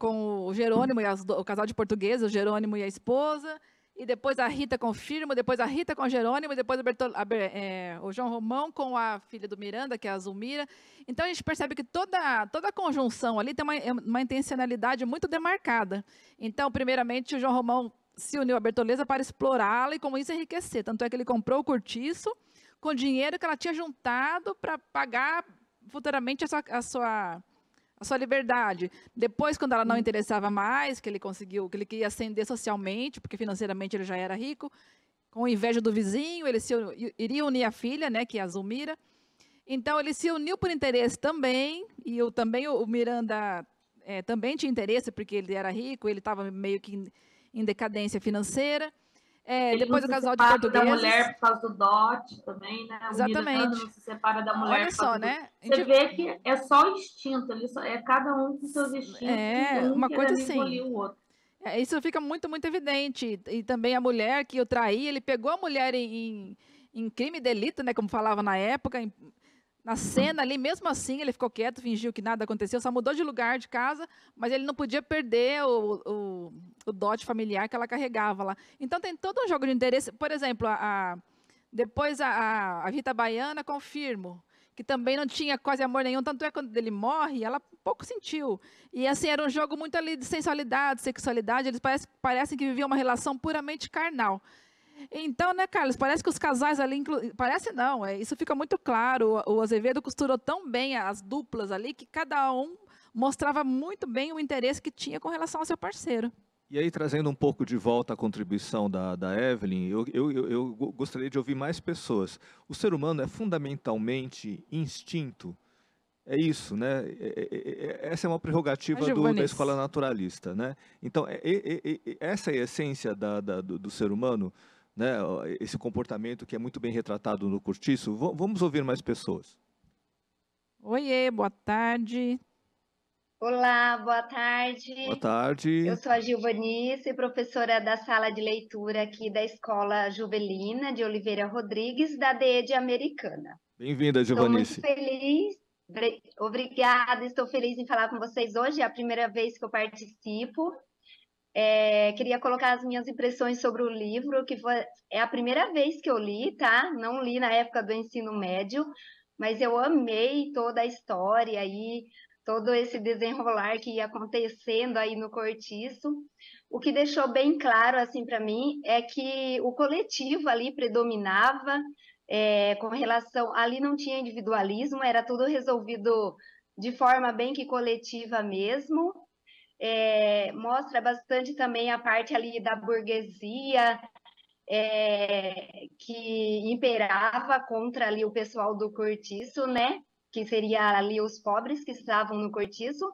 o Jerônimo e o casal de português, o Jerônimo e a esposa, e depois a Rita com o Firmo, depois a Rita com o Jerônimo, e depois o João Romão com a filha do Miranda, que é a Zulmira. Então, a gente percebe que toda a conjunção ali tem uma intencionalidade muito demarcada. Então, primeiramente, o João Romão se uniu à Bertoleza para explorá-la e, com isso, enriquecer. Tanto é que ele comprou o cortiço com dinheiro que ela tinha juntado para pagar futuramente a sua liberdade. Depois, quando ela não interessava mais, que ele queria ascender socialmente, porque financeiramente ele já era rico, com inveja do vizinho, ele iria unir a filha, né, que é a Zulmira. Então, ele se uniu por interesse também, e também o Miranda também tinha interesse, porque ele era rico, ele estava meio que em decadência financeira. Depois o casal de portugueses. Da mulher por causa do dote também, né? Exatamente. O Miranda não se separa da mulher. Olha só, né? Você vê que é só instinto, é cada um com seus instintos, uma coisa assim. O outro. Isso fica muito, muito evidente. E também a mulher que o traía, ele pegou a mulher em crime e delito, né? Como falava na época, na cena ali, mesmo assim, ele ficou quieto, fingiu que nada aconteceu, só mudou de lugar de casa, mas ele não podia perder o dote familiar que ela carregava lá. Então, tem todo um jogo de interesse. Por exemplo, depois a Rita Baiana com o Firmo, que também não tinha quase amor nenhum, tanto é que quando ele morre, ela pouco sentiu. E assim, era um jogo muito ali de sensualidade, sexualidade, eles parecem que viviam uma relação puramente carnal. Então, né, Carlos, parece que os casais ali, parece não, isso fica muito claro, o Azevedo costurou tão bem as duplas ali, que cada um mostrava muito bem o interesse que tinha com relação ao seu parceiro. E aí, trazendo um pouco de volta a contribuição da Evelyn, eu gostaria de ouvir mais pessoas. O ser humano é fundamentalmente instinto, é isso, né? Essa é uma prerrogativa da escola naturalista, né? Então, essa é a essência do ser humano, né? Esse comportamento que é muito bem retratado no Cortiço. Vamos ouvir mais pessoas. Oiê, boa tarde. Olá, boa tarde. Boa tarde. Eu sou a Gilvanice, professora da sala de leitura aqui da Escola Juvelina de Oliveira Rodrigues, da DE Americana. Bem-vinda, Gilvanice. Estou muito feliz. Obrigada, estou feliz em falar com vocês hoje, é a primeira vez que eu participo. Queria colocar as minhas impressões sobre o livro, que é a primeira vez que eu li, tá? Não li na época do ensino médio, mas eu amei toda a história aí, todo esse desenrolar que ia acontecendo aí no Cortiço. O que deixou bem claro, assim, para mim, é que o coletivo ali predominava, com relação... Ali não tinha individualismo, era tudo resolvido de forma bem que coletiva mesmo. Mostra bastante também a parte ali da burguesia, que imperava contra ali o pessoal do Cortiço, né? Que seria ali os pobres que estavam no Cortiço.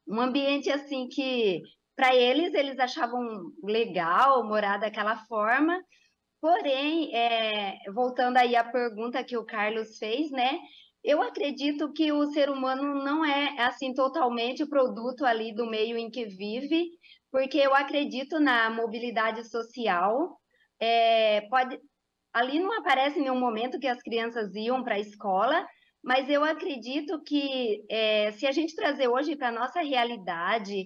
Um ambiente assim que, para eles achavam legal morar daquela forma. Porém, voltando aí à pergunta que o Carlos fez, né? Eu acredito que o ser humano não é assim totalmente produto ali do meio em que vive, porque eu acredito na mobilidade social. Ali não aparece em nenhum momento que as crianças iam para a escola, mas eu acredito que se a gente trazer hoje para a nossa realidade,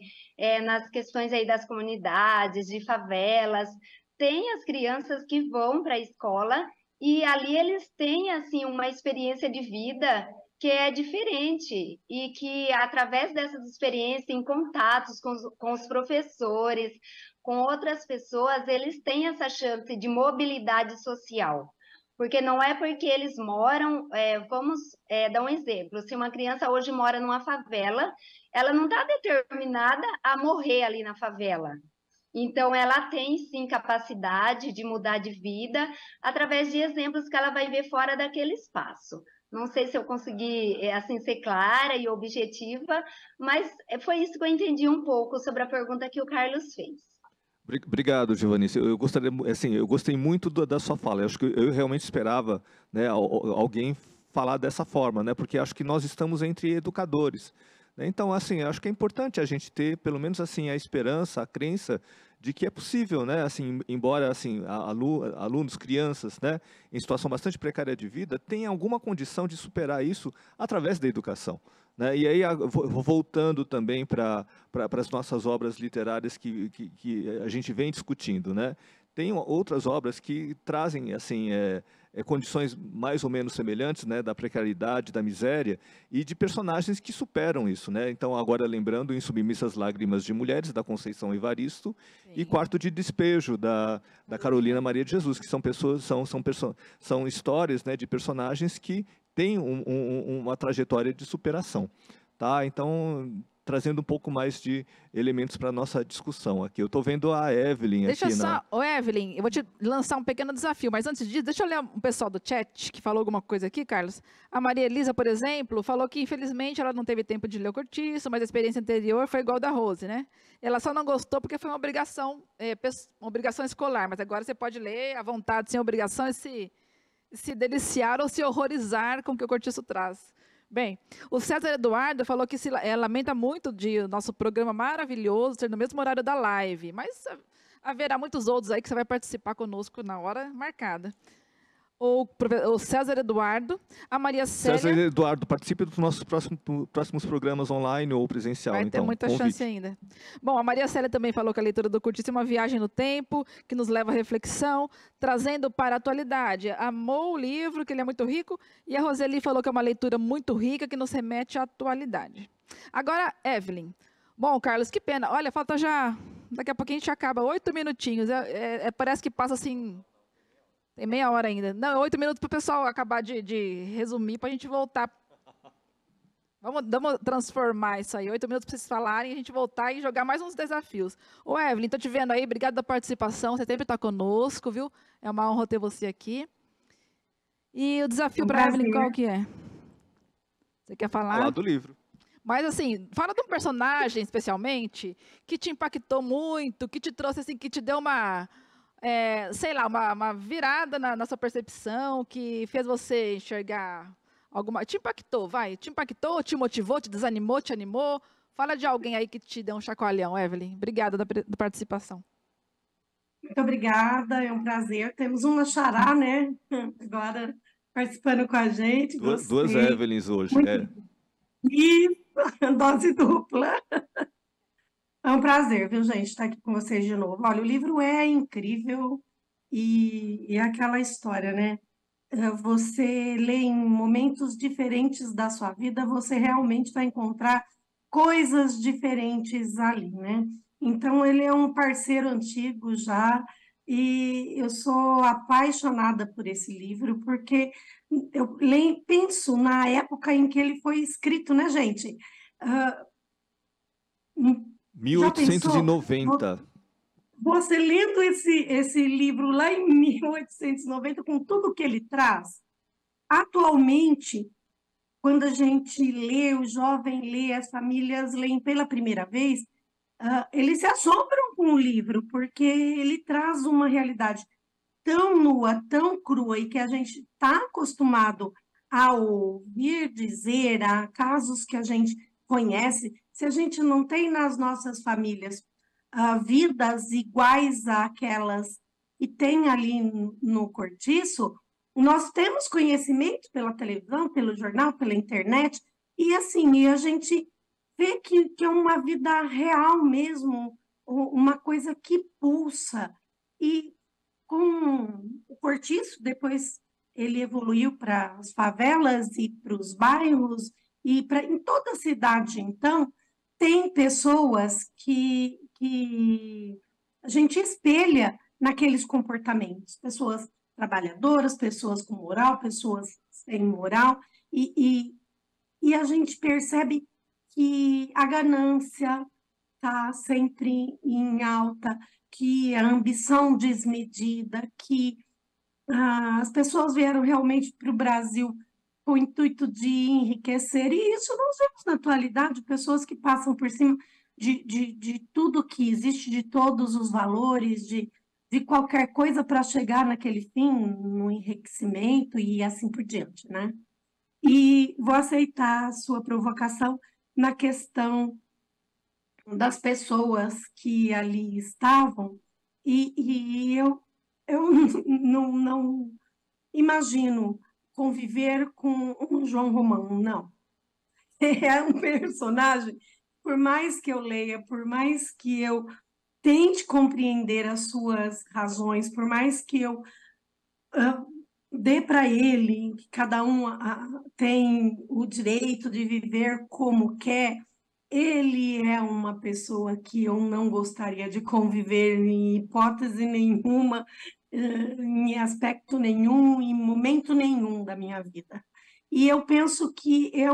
nas questões aí das comunidades, de favelas, tem as crianças que vão para a escola e ali eles têm assim uma experiência de vida que é diferente e que através dessas experiências, em contatos com os professores, com outras pessoas, eles têm essa chance de mobilidade social. Porque não é porque eles moram, vamos dar um exemplo, se uma criança hoje mora numa favela, ela não está determinada a morrer ali na favela. Então, ela tem, sim, capacidade de mudar de vida através de exemplos que ela vai ver fora daquele espaço. Não sei se eu consegui, assim, ser clara e objetiva, mas foi isso que eu entendi um pouco sobre a pergunta que o Carlos fez. Obrigado, Gilvanice. Eu gostei muito da sua fala. Eu acho que eu realmente esperava, né, alguém falar dessa forma, né, porque acho que nós estamos entre educadores. Então, assim, acho que é importante a gente ter, pelo menos assim, a esperança, a crença de que é possível, né, assim, embora assim, alunos, crianças, né, em situação bastante precária de vida, tenham alguma condição de superar isso através da educação. Né? E aí, voltando também para as nossas obras literárias que a gente vem discutindo, né? Tem outras obras que trazem assim, condições mais ou menos semelhantes, né, da precariedade, da miséria, e de personagens que superam isso. Né? Então, agora lembrando, em Submissas Lágrimas de Mulheres, da Conceição Evaristo, sim, e Quarto de Despejo, da Carolina Maria de Jesus, que são histórias, né, de personagens que têm uma trajetória de superação. Tá? Então, trazendo um pouco mais de elementos para a nossa discussão aqui. Eu estou vendo a Evelyn deixa aqui. Ô, Evelyn, eu vou te lançar um pequeno desafio, mas antes disso, deixa eu ler um pessoal do chat que falou alguma coisa aqui, Carlos. A Maria Elisa, por exemplo, falou que, infelizmente, ela não teve tempo de ler o Cortiço, mas a experiência anterior foi igual da Rose, né? Ela só não gostou porque foi uma obrigação escolar, mas agora você pode ler à vontade, sem obrigação, e se deliciar ou se horrorizar com o que o Cortiço traz. Bem, o César Eduardo falou que lamenta muito de o nosso programa maravilhoso ser no mesmo horário da live, mas haverá muitos outros aí que você vai participar conosco na hora marcada. O César Eduardo, a Maria Célia... César Eduardo, participe dos nossos próximos programas online ou presencial. Vai ter muita chance ainda. Bom, a Maria Célia também falou que a leitura do Cortiço é uma viagem no tempo, que nos leva à reflexão, trazendo para a atualidade. Amou o livro, que ele é muito rico, e a Roseli falou que é uma leitura muito rica, que nos remete à atualidade. Agora, Evelyn. Bom, Carlos, que pena. Olha, falta já... Daqui a pouquinho a gente acaba. 8 minutinhos. Parece que passa assim... Tem meia hora ainda. Não, 8 minutos para o pessoal acabar de resumir, para a gente voltar. Vamos transformar isso aí. 8 minutos para vocês falarem, a gente voltar e jogar mais uns desafios. Ô, Evelyn, estou te vendo aí. Obrigada pela participação. Você sempre está conosco, viu? É uma honra ter você aqui. E o desafio para a Evelyn, qual que é? Você quer falar? Falar do livro. Mas, assim, fala de um personagem, especialmente, que te impactou muito, que te trouxe, assim, que te deu uma... sei lá, uma virada na sua percepção, que fez você enxergar alguma... Te impactou, vai? Te impactou, te motivou, te desanimou, te animou? Fala de alguém aí que te deu um chacoalhão, Evelyn. Obrigada da participação. Muito obrigada, é um prazer. Temos uma xará, né? Agora participando com a gente. Duas Evelyns hoje. Isso, dose dupla. É um prazer, viu, gente, estar aqui com vocês de novo. Olha, o livro é incrível e é aquela história, né? Você lê em momentos diferentes da sua vida, você realmente vai encontrar coisas diferentes ali, né? Então, ele é um parceiro antigo já e eu sou apaixonada por esse livro, porque eu penso na época em que ele foi escrito, né, gente? 1890. Você lendo esse livro lá em 1890, com tudo que ele traz, atualmente, quando a gente lê, o jovem lê, as famílias leem pela primeira vez, eles se assombram com o livro, porque ele traz uma realidade tão nua, tão crua, e que a gente está acostumado a ouvir dizer, a casos que a gente conhece. Se a gente não tem nas nossas famílias vidas iguais àquelas que tem ali no Cortiço, nós temos conhecimento pela televisão, pelo jornal, pela internet, e assim, a gente vê que é uma vida real mesmo, uma coisa que pulsa. E com o Cortiço, depois ele evoluiu para as favelas e para os bairros, e em toda a cidade, então, tem pessoas que a gente espelha naqueles comportamentos, pessoas trabalhadoras, pessoas com moral, pessoas sem moral, e a gente percebe que a ganância está sempre em alta, que a ambição desmedida, que as pessoas vieram realmente para o Brasil com o intuito de enriquecer, e isso nós vemos na atualidade, pessoas que passam por cima de tudo que existe, de todos os valores, de qualquer coisa para chegar naquele fim, no enriquecimento e assim por diante, né? E vou aceitar a sua provocação na questão das pessoas que ali estavam, e eu não imagino conviver com um João Romão, não. É um personagem, por mais que eu leia, por mais que eu tente compreender as suas razões, por mais que eu dê para ele que cada um tem o direito de viver como quer, ele é uma pessoa que eu não gostaria de conviver em hipótese nenhuma, em aspecto nenhum, em momento nenhum da minha vida. E eu penso que é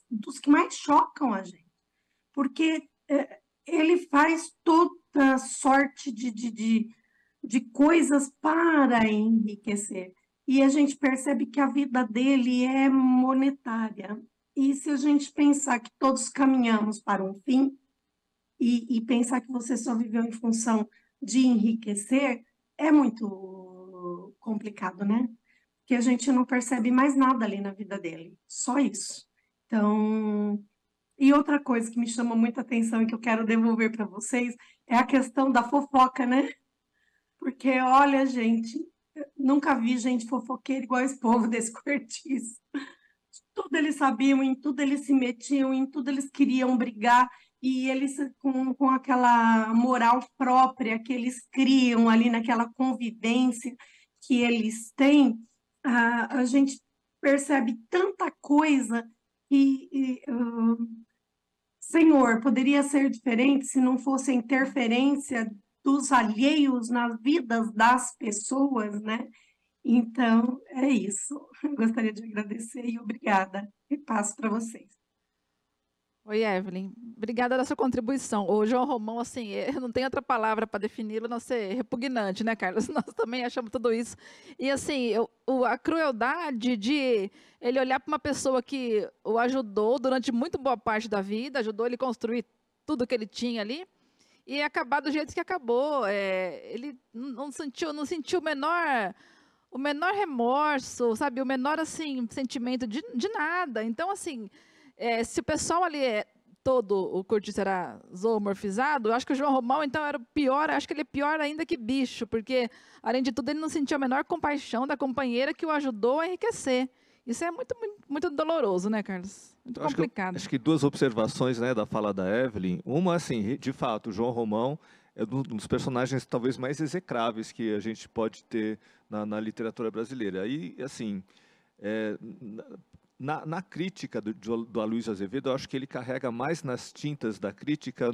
dos que mais chocam a gente, porque ele faz toda sorte de coisas para enriquecer. E a gente percebe que a vida dele é monetária. E se a gente pensar que todos caminhamos para um fim, e pensar que você só viveu em função de enriquecer, é muito complicado, né? Porque a gente não percebe mais nada ali na vida dele, só isso. Então, e outra coisa que me chama muita atenção e que eu quero devolver para vocês é a questão da fofoca, né? Porque, olha, gente, nunca vi gente fofoqueira igual esse povo desse cortiço. Tudo eles sabiam, em tudo eles se metiam, em tudo eles queriam brigar, e eles, com aquela moral própria que eles criam ali naquela convivência que eles têm, a gente percebe tanta coisa Senhor, poderia ser diferente se não fosse a interferência dos alheios nas vidas das pessoas, né? Então, é isso. Eu gostaria de agradecer e obrigada. E passo para vocês. Oi, Evelyn. Obrigada da sua contribuição. O João Romão, assim, eu não tenho outra palavra para defini-lo, não ser repugnante, né, Carlos? Nós também achamos tudo isso. E, assim, a crueldade de ele olhar para uma pessoa que o ajudou durante muito boa parte da vida, ajudou ele a construir tudo que ele tinha ali, e acabar do jeito que acabou. Ele não sentiu o menor remorso, sabe? O menor, assim, sentimento de nada. Então, assim, se o pessoal ali todo o cortiço era zoomorfizado, eu acho que o João Romão, então, era o pior, acho que ele é pior ainda que bicho, porque, além de tudo, ele não sentiu a menor compaixão da companheira que o ajudou a enriquecer. Isso é muito, muito, muito doloroso, né, Carlos? Muito complicado. Acho que duas observações, né, da fala da Evelyn. Uma, assim, de fato, o João Romão é um dos personagens talvez mais execráveis que a gente pode ter na literatura brasileira. Aí, assim, na crítica do Aloysio Azevedo, eu acho que ele carrega mais nas tintas da crítica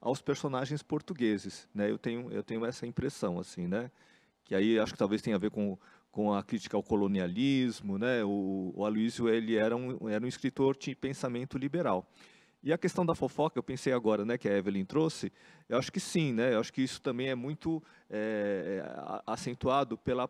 aos personagens portugueses, né? Eu tenho essa impressão, assim, né? Que aí acho que talvez tenha a ver com a crítica ao colonialismo, né? O Aloysio, ele era um escritor de pensamento liberal. E a questão da fofoca, eu pensei agora, né, que a Evelyn trouxe, eu acho que sim, né? Eu acho que isso também é muito acentuado pela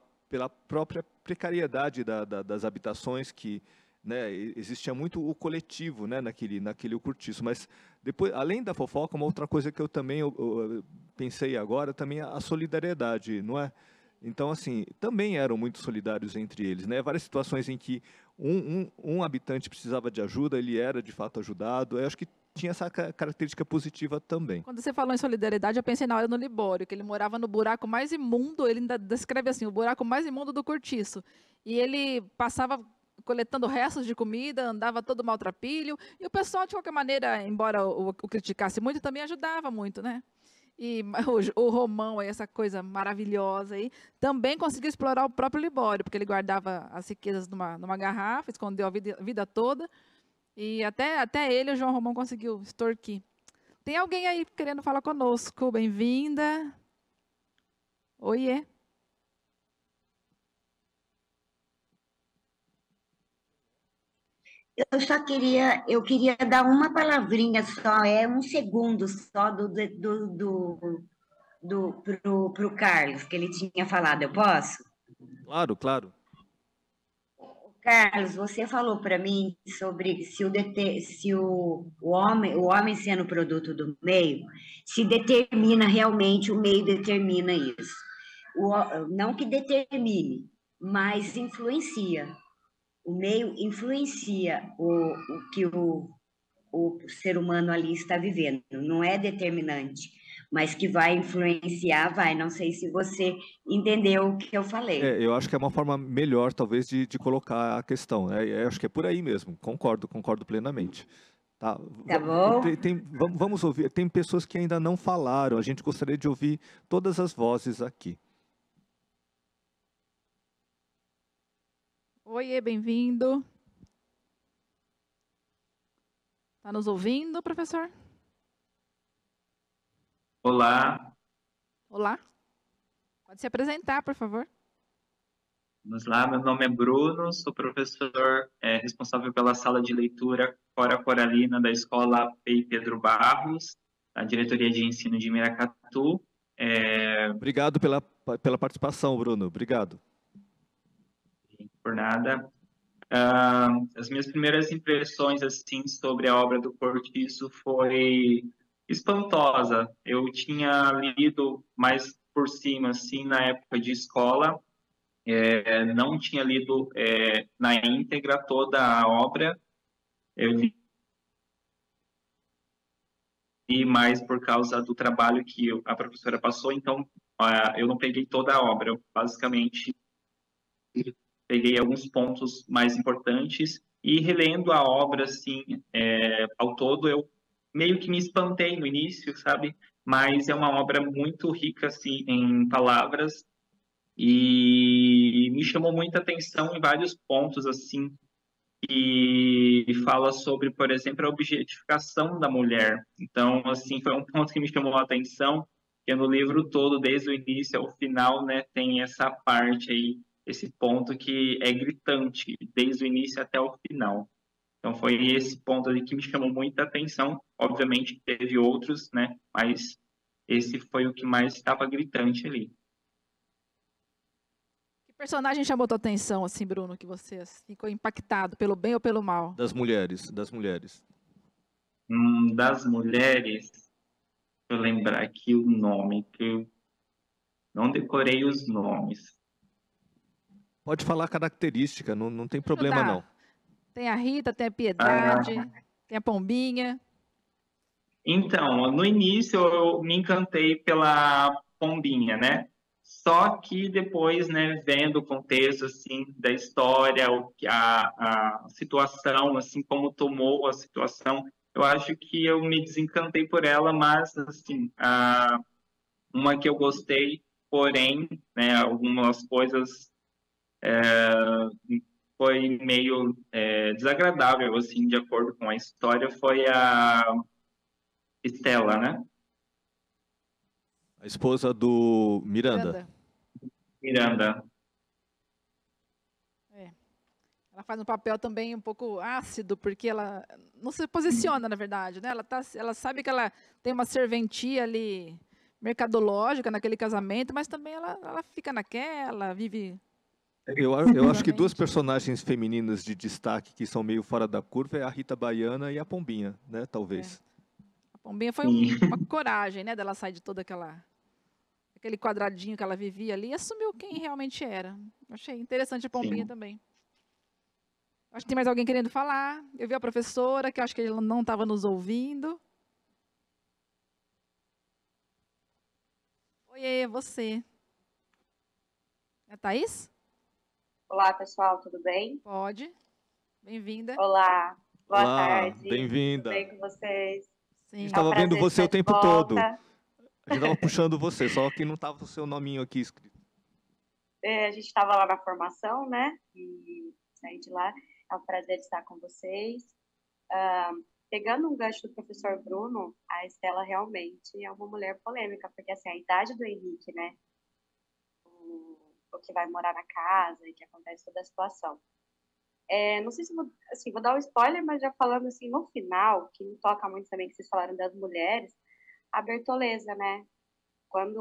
própria precariedade das habitações, que, né, existia muito o coletivo, né, naquele cortiço. Mas depois, além da fofoca, uma outra coisa que eu também eu pensei agora, também a solidariedade, não é? Então, assim, também eram muito solidários entre eles, né? Várias situações em que um habitante precisava de ajuda, ele era de fato ajudado. Eu acho que tinha essa característica positiva também. Quando você falou em solidariedade, eu pensei na hora no Libório, que ele morava no buraco mais imundo, ele ainda descreve assim, o buraco mais imundo do cortiço. E ele passava coletando restos de comida, andava todo maltrapilho, e o pessoal, de qualquer maneira, embora o criticasse muito, também ajudava muito, né? E o Romão, essa coisa maravilhosa aí, também conseguiu explorar o próprio Libório, porque ele guardava as riquezas numa garrafa, escondeu a vida toda, e até ele, o João Romão, conseguiu extorquir. Tem alguém aí querendo falar conosco? Bem-vinda. Oiê. Eu queria dar uma palavrinha só, um segundo só pro Carlos, que ele tinha falado, eu posso? Claro, claro. Carlos, você falou para mim sobre se o homem sendo produto do meio, se determina realmente, o meio determina isso. Não que determine, mas influencia. O meio influencia o que o ser humano ali está vivendo. Não é determinante, mas que vai influenciar, vai. Não sei se você entendeu o que eu falei. Eu acho que é uma forma melhor, talvez, de colocar a questão, né? Acho que é por aí mesmo. Concordo plenamente. Tá, Tá bom? Vamos ouvir. Tem pessoas que ainda não falaram. A gente gostaria de ouvir todas as vozes aqui. Oiê, bem-vindo. Está nos ouvindo, professor? Olá, Olá. Pode se apresentar, por favor. vamos lá. Meu nome é Bruno, sou professor responsável pela sala de leitura Cora Coralina da Escola P. Pedro Barros, da Diretoria de Ensino de Miracatu. Obrigado pela participação, Bruno. Obrigado. Por nada. As minhas primeiras impressões assim sobre a obra do Cortiço foi espantosa. Eu tinha lido mais por cima, assim, na época de escola. Não tinha lido na íntegra toda a obra. Eu li mais por causa do trabalho que a professora passou, então eu não peguei toda a obra. Eu, basicamente, peguei alguns pontos mais importantes e relendo a obra, assim, ao todo, eu meio que me espantei no início, sabe? Mas é uma obra muito rica, assim, em palavras e me chamou muita atenção em vários pontos, assim, que fala sobre, por exemplo, a objetificação da mulher. Então, assim, foi um ponto que me chamou a atenção, que no livro todo, desde o início ao final, né, tem essa parte aí, esse ponto que é gritante, desde o início até o final. Então, foi esse ponto ali que me chamou muita atenção. Obviamente, teve outros, né, mas esse foi o que mais estava gritante ali. Que personagem chamou tua atenção, assim, Bruno, que você ficou impactado, pelo bem ou pelo mal? Das mulheres. Das mulheres, eu lembrar aqui o nome, que eu não decorei os nomes. Pode falar característica, não tem problema não. Tem a Rita, tem a Piedade, tem a Pombinha. Então, no início eu me encantei pela Pombinha, né? Só que depois, né, vendo o contexto, assim, da história, a situação, assim, como tomou a situação, eu acho que eu me desencantei por ela, mas, assim, uma que eu gostei, porém, né, algumas coisas foi meio desagradável, assim, de acordo com a história, foi a Estela, né? A esposa do Miranda. Miranda. Ela faz um papel também um pouco ácido, porque ela não se posiciona, na verdade, né? Ela sabe que ela tem uma serventia ali mercadológica naquele casamento, mas também ela fica naquela, vive... Eu acho que duas personagens femininas de destaque que são meio fora da curva é a Rita Baiana e a Pombinha, né? Talvez. A Pombinha foi uma coragem, né? Dela sair de todo aquele quadradinho que ela vivia ali e assumiu quem realmente era. Achei interessante a Pombinha também. Acho que tem mais alguém querendo falar. Eu vi a professora, que eu acho que ela não estava nos ouvindo. Oiê, você. É a Thaís? Olá, pessoal, tudo bem? Pode. Bem-vinda. Olá, boa Olá, tarde. bem-vinda. Tudo bem com vocês? Sim. A gente estava vendo você o tempo todo. A gente estava puxando você, só que não estava o seu nominho aqui escrito. A gente estava lá na formação, né? E saí de lá. É um prazer estar com vocês. Pegando um gancho do professor Bruno, a Estela realmente é uma mulher polêmica, porque assim, a idade do Henrique, né? O que vai morar na casa e que acontece toda a situação. Não sei se vou dar um spoiler, mas já falando assim, no final, que me toca muito também, que vocês falaram das mulheres, a Bertoleza, né? Quando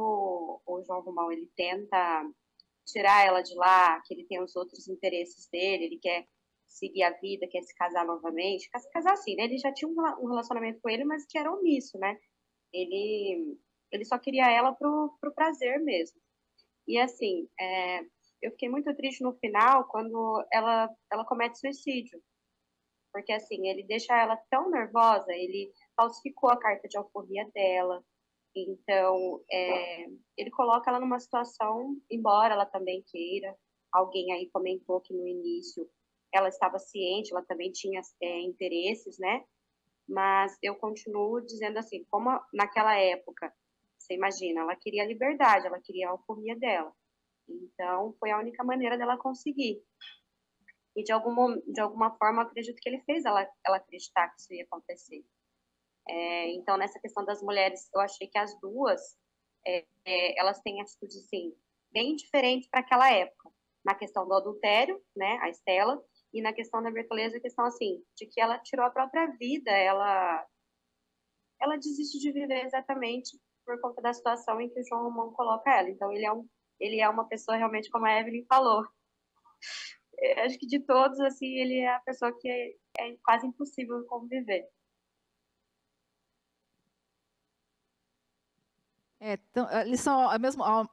o João Romão, ele tenta tirar ela de lá, que ele tem os outros interesses dele, ele quer seguir a vida, quer se casar novamente, quer se casar assim, né? Ele já tinha um relacionamento com ele, mas que era omisso, né? Ele só queria ela pro prazer mesmo. E assim, eu fiquei muito triste no final quando ela comete suicídio. porque assim, ele deixa ela tão nervosa, ele falsificou a carta de alforria dela, então ele coloca ela numa situação, embora ela também queira, alguém aí comentou que no início ela estava ciente, ela também tinha interesses, né? Mas eu continuo dizendo assim, como naquela época, você imagina, ela queria liberdade, ela queria a alforria dela. Então, foi a única maneira dela conseguir. E de alguma forma, eu acredito que ele fez ela acreditar que isso ia acontecer. Então, nessa questão das mulheres, eu achei que as duas, elas têm atitudes, assim, bem diferentes para aquela época. Na questão do adultério, né, a Estela, e na questão da Bertoleza, a questão, assim, de que ela tirou a própria vida, ela desiste de viver exatamente por conta da situação em que o João Romão coloca ela. Então, ele é uma pessoa, realmente, como a Evelyn falou, acho que de todos, assim, ele é a pessoa que é quase impossível conviver. Eles são,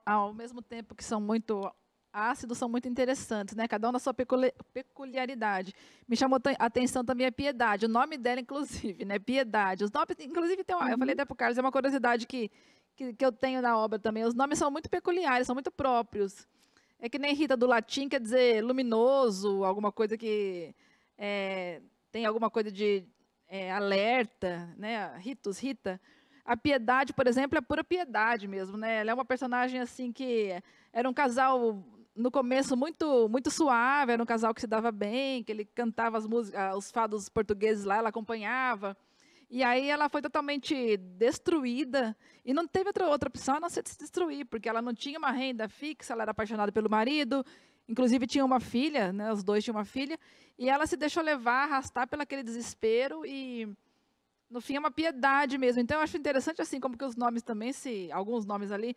ao mesmo tempo que são muito ácidos, são muito interessantes, né? Cada um na sua peculiaridade. Me chamou a atenção também a Piedade, o nome dela, inclusive, né? Piedade. Os nomes, inclusive, eu falei até para o Carlos, é uma curiosidade que eu tenho na obra também. Os nomes são muito peculiares, são muito próprios. É que nem Rita do latim quer dizer luminoso, alguma coisa que tem alguma coisa de alerta, né? Ritus, Rita. A Piedade, por exemplo, é pura piedade mesmo, né? Ela é uma personagem assim que era um casal no começo muito muito suave, era um casal que se dava bem, que ele cantava as músicas, os fados portugueses lá, ela acompanhava. E aí ela foi totalmente destruída e não teve outra opção a não ser de se destruir, porque ela não tinha uma renda fixa, ela era apaixonada pelo marido, inclusive tinha uma filha, né? Os dois tinham uma filha, e ela se deixou levar, arrastar pelo aquele desespero e no fim é uma piedade mesmo. Então eu acho interessante assim como que os nomes também, alguns nomes ali,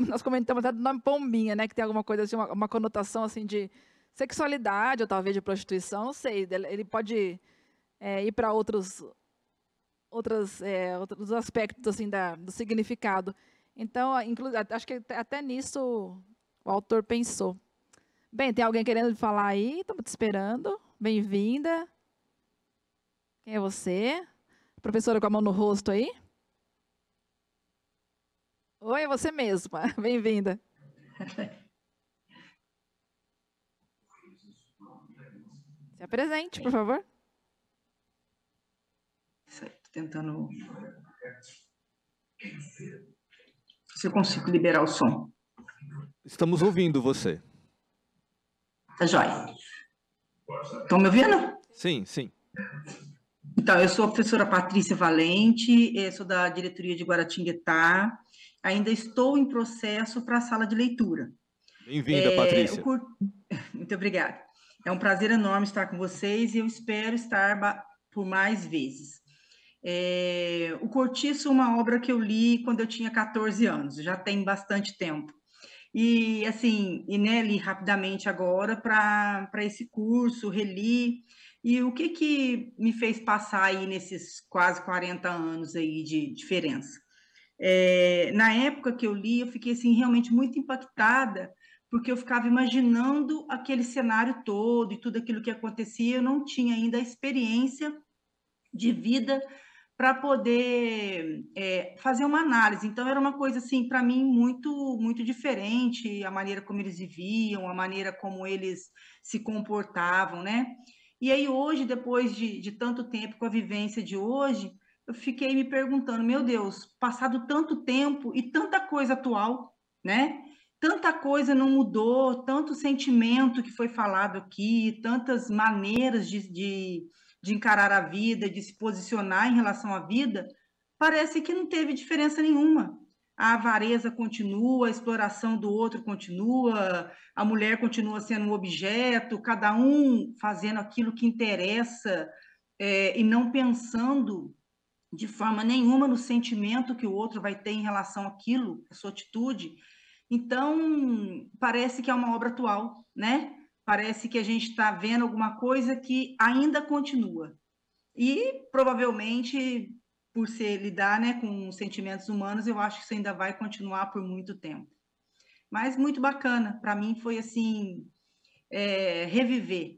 nós comentamos até do nome Pombinha, né, que tem alguma coisa assim, uma conotação assim de sexualidade ou talvez de prostituição, não sei, ele pode ir para outros aspectos assim do significado. Então, acho que até nisso o autor pensou. Bem, tem alguém querendo falar aí? Estamos te esperando. Bem-vinda. Quem é você? Professora com a mão no rosto aí? Oi, é você mesma. Bem-vinda. Se apresente, por favor. Estou tentando... Se eu consigo liberar o som. Estamos ouvindo você. Tá joia. Estão me ouvindo? Sim, sim. Então, eu sou a professora Patrícia Valente, sou da diretoria de Guaratinguetá, ainda estou em processo para a sala de leitura. Bem-vinda, Patrícia. Muito obrigada. É um prazer enorme estar com vocês e eu espero estar por mais vezes. O Cortiço é uma obra que eu li quando eu tinha 14 anos, já tem bastante tempo. E, assim, né, li rapidamente agora para esse curso, reli. E o que me fez passar aí nesses quase 40 anos aí de diferença? Na época que eu li, eu fiquei assim, realmente muito impactada, porque eu ficava imaginando aquele cenário todo e tudo aquilo que acontecia, eu não tinha ainda a experiência de vida para poder fazer uma análise. Então, era uma coisa, assim, para mim, muito, muito diferente, a maneira como eles viviam, a maneira como eles se comportavam, né? E aí, hoje, depois de tanto tempo, com a vivência de hoje, eu fiquei me perguntando, meu Deus, passado tanto tempo e tanta coisa atual, né? Tanta coisa não mudou, tanto sentimento que foi falado aqui, tantas maneiras de encarar a vida, de se posicionar em relação à vida, parece que não teve diferença nenhuma. A avareza continua, a exploração do outro continua, a mulher continua sendo um objeto, cada um fazendo aquilo que interessa e não pensando de forma nenhuma no sentimento que o outro vai ter em relação àquilo, a sua atitude. Então, parece que é uma obra atual, né? Parece que a gente está vendo alguma coisa que ainda continua. E, provavelmente, por se lidar, né, com sentimentos humanos, eu acho que isso ainda vai continuar por muito tempo. Mas muito bacana, para mim foi assim, reviver.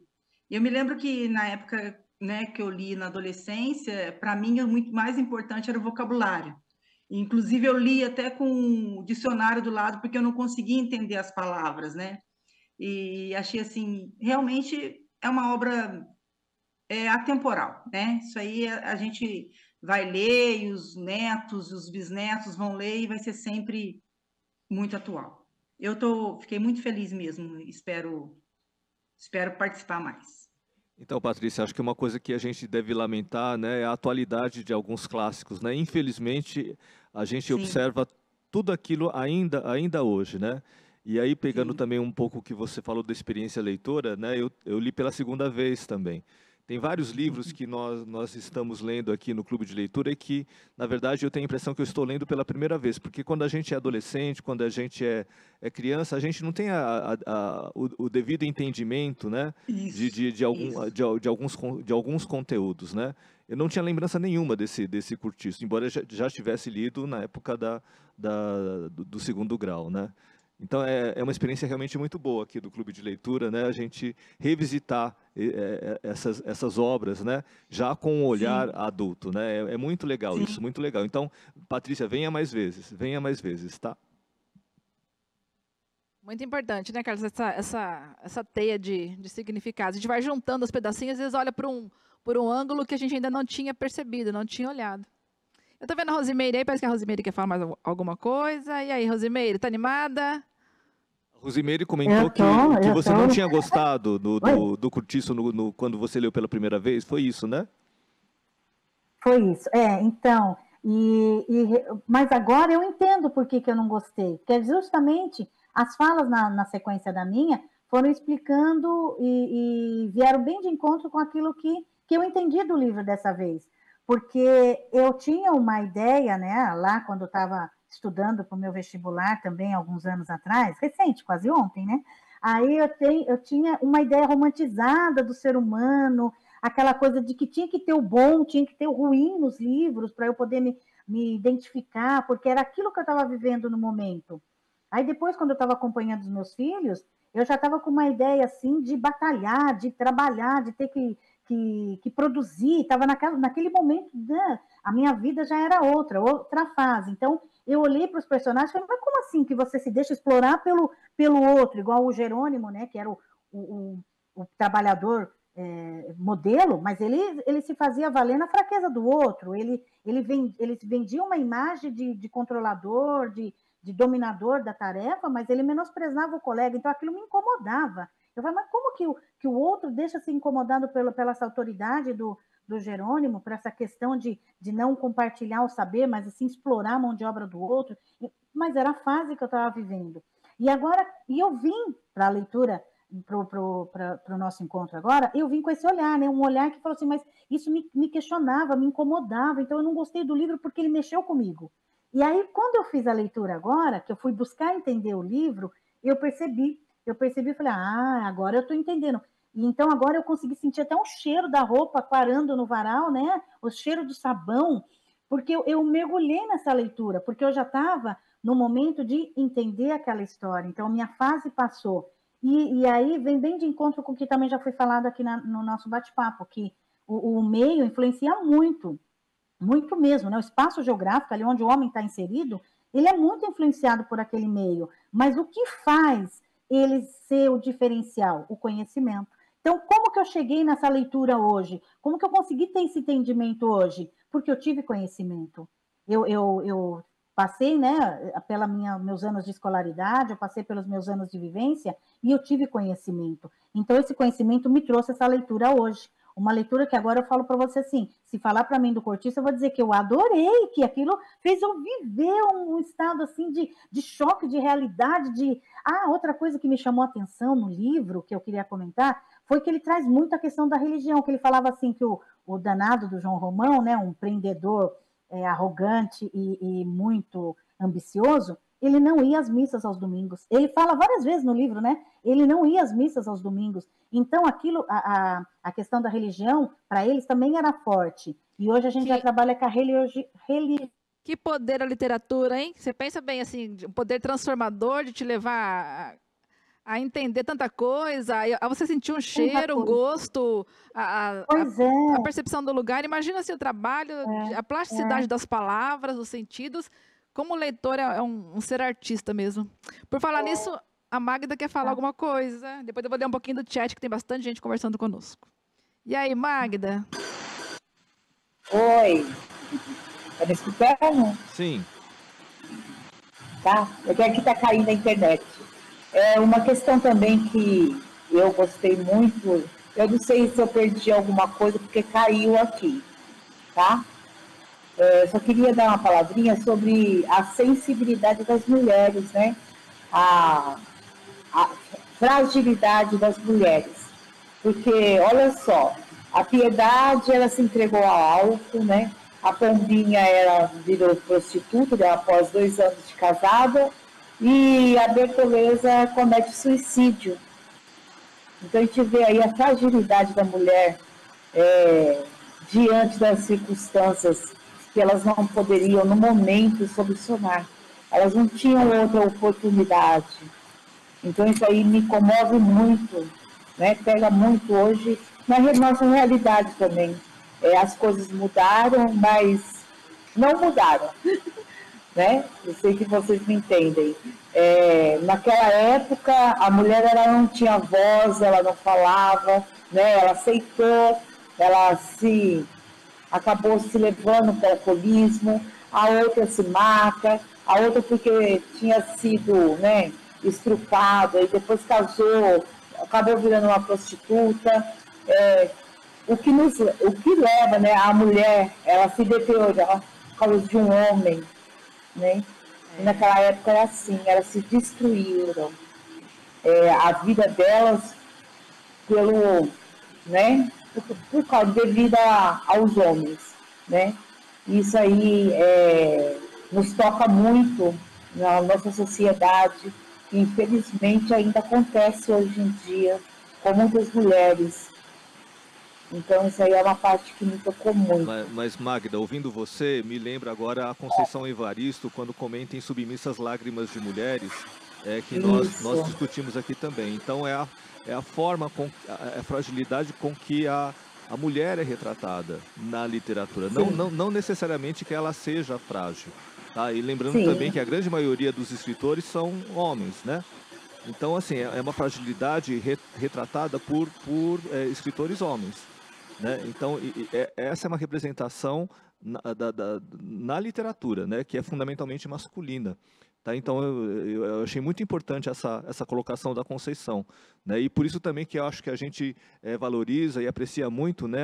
Eu me lembro que na época né, que eu li na adolescência, para mim, o muito mais importante era o vocabulário. Inclusive, eu li até com o dicionário do lado, porque eu não conseguia entender as palavras, né? E achei, assim, realmente é uma obra atemporal, né? Isso aí a gente vai ler, e os netos, os bisnetos vão ler, e vai ser sempre muito atual. Fiquei muito feliz mesmo, espero participar mais. Então, Patrícia, acho que uma coisa que a gente deve lamentar, né, é a atualidade de alguns clássicos, né? Infelizmente, a gente Sim. observa tudo aquilo ainda hoje, né? E aí, pegando Sim. também um pouco o que você falou da experiência leitora, né, eu li pela segunda vez também. Tem vários livros que nós estamos lendo aqui no Clube de Leitura e que, na verdade, eu tenho a impressão que eu estou lendo pela primeira vez, porque quando a gente é adolescente, quando a gente é criança, a gente não tem o devido entendimento, né, de alguns conteúdos, né? Eu não tinha lembrança nenhuma desse cortiço, embora eu já tivesse lido na época do segundo grau, né? Então, é uma experiência realmente muito boa aqui do Clube de Leitura, né? A gente revisitar essas obras, né? Já com um olhar adulto, né? É muito legal isso, muito legal. Então, Patrícia, venha mais vezes, tá? Muito importante, né, Carlos? Essa teia de significados. A gente vai juntando os pedacinhos, às vezes olha por um ângulo que a gente ainda não tinha percebido, não tinha olhado. Eu tô vendo a Rosimeire aí, parece que a Rosimeire quer falar mais alguma coisa. E aí, Rosimeire, tá animada? Rosimeire comentou que você não tinha gostado do cortiço quando você leu pela primeira vez, foi isso, né? Foi isso, então, mas agora eu entendo por que eu não gostei, porque justamente as falas na sequência da minha foram explicando e vieram bem de encontro com aquilo que eu entendi do livro dessa vez, porque eu tinha uma ideia, né, lá quando eu estava estudando para o meu vestibular também, alguns anos atrás, recente, quase ontem, né? Aí eu tinha uma ideia romantizada do ser humano, aquela coisa de que tinha que ter o bom, tinha que ter o ruim nos livros, para eu poder me identificar, porque era aquilo que eu estava vivendo no momento. Aí depois, quando eu estava acompanhando os meus filhos, eu já estava com uma ideia, assim, de batalhar, de trabalhar, de ter que produzir, estava naquele momento, né? A minha vida já era outra fase, então eu olhei para os personagens e falei, mas como assim que você se deixa explorar pelo outro, igual o Jerônimo, né, que era o trabalhador modelo, mas ele se fazia valer na fraqueza do outro, ele vendia uma imagem de controlador, de dominador da tarefa, mas ele menosprezava o colega, então aquilo me incomodava. Eu falei, mas como que o outro deixa se incomodado pela essa autoridade do Jerônimo, por essa questão de não compartilhar o saber, mas assim explorar a mão de obra do outro? Mas era a fase que eu estava vivendo. E eu vim para a leitura, para o nosso encontro agora, eu vim com esse olhar, né? Um olhar que falou assim, mas isso me questionava, me incomodava, então eu não gostei do livro porque ele mexeu comigo. E aí, quando eu fiz a leitura agora, que eu fui buscar entender o livro, eu percebi e falei, agora eu estou entendendo. E então agora eu consegui sentir até um cheiro da roupa parando no varal, né? O cheiro do sabão, porque eu mergulhei nessa leitura, porque eu já estava no momento de entender aquela história. Então, a minha fase passou. E aí vem bem de encontro com o que também já foi falado aqui no nosso bate-papo, que o meio influencia muito, muito mesmo, né? O espaço geográfico, ali onde o homem está inserido, ele é muito influenciado por aquele meio. Mas o que faz ele ser o diferencial? O conhecimento. Então, como que eu cheguei nessa leitura hoje? Como que eu consegui ter esse entendimento hoje? Porque eu tive conhecimento. Eu passei, né, meus anos de escolaridade, eu passei pelos meus anos de vivência e eu tive conhecimento. Então, esse conhecimento me trouxe essa leitura hoje. Uma leitura que agora eu falo para você assim, se falar para mim do Cortiço, eu vou dizer que eu adorei, que aquilo fez eu viver um estado assim de choque, de realidade, outra coisa que me chamou a atenção no livro, que eu queria comentar, foi que ele traz muito a questão da religião, que ele falava assim que o danado do João Romão, né, um empreendedor arrogante e muito ambicioso, ele não ia às missas aos domingos. Ele fala várias vezes no livro, né? Ele não ia às missas aos domingos. Então, aquilo, a questão da religião, para eles também era forte. E hoje a gente já trabalha com a religião. Que poder a literatura, hein? Você pensa bem assim, um poder transformador de te levar a entender tanta coisa, a você sentir um cheiro, um gosto, a percepção do lugar. Imagina assim, o trabalho, a plasticidade das palavras, os sentidos. Como o leitor é um ser artista mesmo. Por falar nisso, a Magda quer falar alguma coisa. Depois eu vou ler um pouquinho do chat, que tem bastante gente conversando conosco. E aí, Magda? Oi. Tá me escutando? Sim. Tá? É que aqui tá caindo a internet. É uma questão também que eu gostei muito. Eu não sei se eu perdi alguma coisa, porque caiu aqui. Tá? Só queria dar uma palavrinha sobre a sensibilidade das mulheres, né? A fragilidade das mulheres. Porque, olha só, a Piedade, ela se entregou ao álcool, né? A Pombinha, ela virou prostituta, né? Após 2 anos de casada, e a Bertoleza comete suicídio. Então, a gente vê aí a fragilidade da mulher diante das circunstâncias que elas não poderiam, no momento, solucionar. Elas não tinham outra oportunidade. Então, isso aí me comove muito, né? Pega muito hoje na nossa realidade também. As coisas mudaram, mas não mudaram, né? Eu sei que vocês me entendem. Naquela época, a mulher ela não tinha voz, ela não falava, né? Ela aceitou, ela acabou se levando para o alcoolismo, a outra se mata, a outra porque tinha sido, né, estrupada e depois casou, acabou virando uma prostituta. O que leva, né, a mulher ela se deteriorar por causa de um homem, né? E naquela época era assim, elas se destruíram. A vida delas né, por causa devido aos homens, né? Isso aí nos toca muito na nossa sociedade, que infelizmente ainda acontece hoje em dia com muitas mulheres. Então, isso aí é uma parte que me tocou muito. Mas Magda, ouvindo você, me lembra agora a Conceição Evaristo, quando comenta em Submissas Lágrimas de Mulheres, que nós discutimos aqui também. Então, é a forma, a fragilidade com que a mulher é retratada na literatura. Não necessariamente que ela seja frágil. Tá? E lembrando também que a grande maioria dos escritores são homens, né? Então, assim, é uma fragilidade retratada por escritores homens. Né? Então, essa é uma representação na literatura, né? Que é fundamentalmente masculina. Tá? Então, eu achei muito importante essa colocação da Conceição. Né? E por isso também que eu acho que a gente valoriza e aprecia muito, né,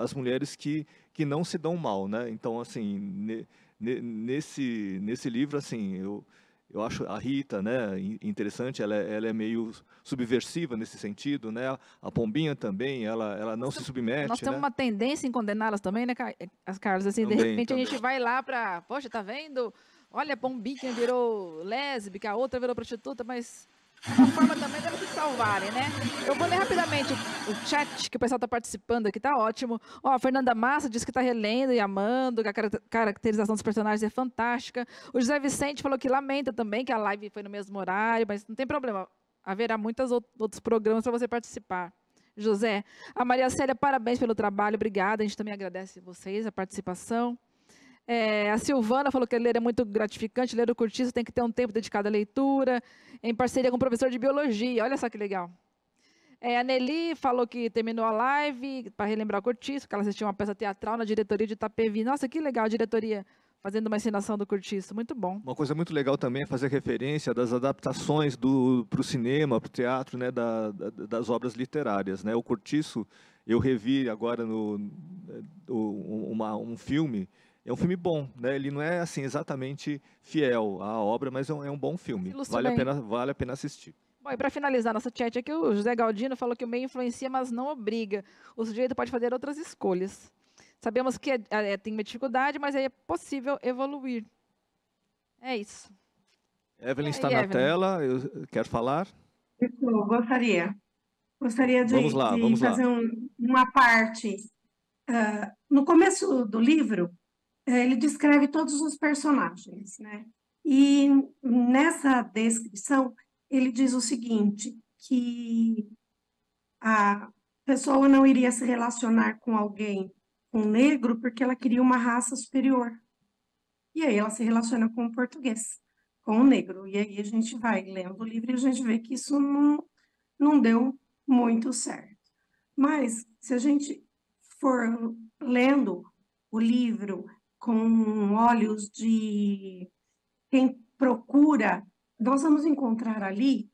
as mulheres que não se dão mal. Né? Então, assim, nesse livro, assim, eu acho a Rita, né, interessante, ela é meio subversiva nesse sentido, né? A Pombinha também, ela não se submete. Nós temos uma tendência em condená-las também, né, Carlos? Assim, de repente a gente vai lá para, poxa, tá vendo? Olha, a Pombinha virou lésbica, a outra virou prostituta, mas é uma forma também delas se salvarem, né? Eu vou ler rapidamente o chat, que o pessoal está participando aqui, tá ótimo. Ó, a Fernanda Massa disse que está relendo e amando, que a caracterização dos personagens é fantástica. O José Vicente falou que lamenta também, que a live foi no mesmo horário, mas não tem problema, haverá muitos outros programas para você participar. José, a Maria Célia, parabéns pelo trabalho, obrigada, a gente também agradece vocês, a participação. A Silvana falou que ler é muito gratificante, ler o Cortiço tem que ter um tempo dedicado à leitura, em parceria com o professor de biologia, olha só que legal. A Nelly falou que terminou a live para relembrar o Cortiço, que ela assistiu uma peça teatral na diretoria de Itapevi. Nossa, que legal a diretoria fazendo uma encenação do Cortiço, muito bom. Uma coisa muito legal também é fazer referência das adaptações para o cinema, para o teatro, né, das obras literárias. Né? O Cortiço, eu revi agora um filme. É um filme bom, né? Ele não é assim exatamente fiel à obra, mas é um bom filme. Vale a pena assistir. Bom, e para finalizar nosso chat aqui, o José Galdino falou que o meio influencia, mas não obriga. O sujeito pode fazer outras escolhas. Sabemos que tem uma dificuldade, mas é possível evoluir. É isso. Evelyn está na tela, quer falar? Eu gostaria de fazer uma parte. No começo do livro, ele descreve todos os personagens, né? E nessa descrição, ele diz o seguinte, que a pessoa não iria se relacionar com alguém, com um negro, porque ela queria uma raça superior. E aí ela se relaciona com o português, com o negro. E aí a gente vai lendo o livro e a gente vê que isso não deu muito certo. Mas, se a gente for lendo o livro com olhos de quem procura, nós vamos encontrar ali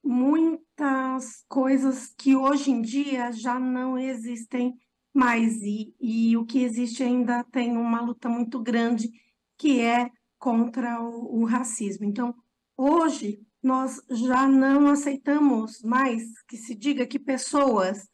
muitas coisas que hoje em dia já não existem mais. E o que existe ainda tem uma luta muito grande, que é contra o racismo. Então, hoje, nós já não aceitamos mais que se diga que pessoas,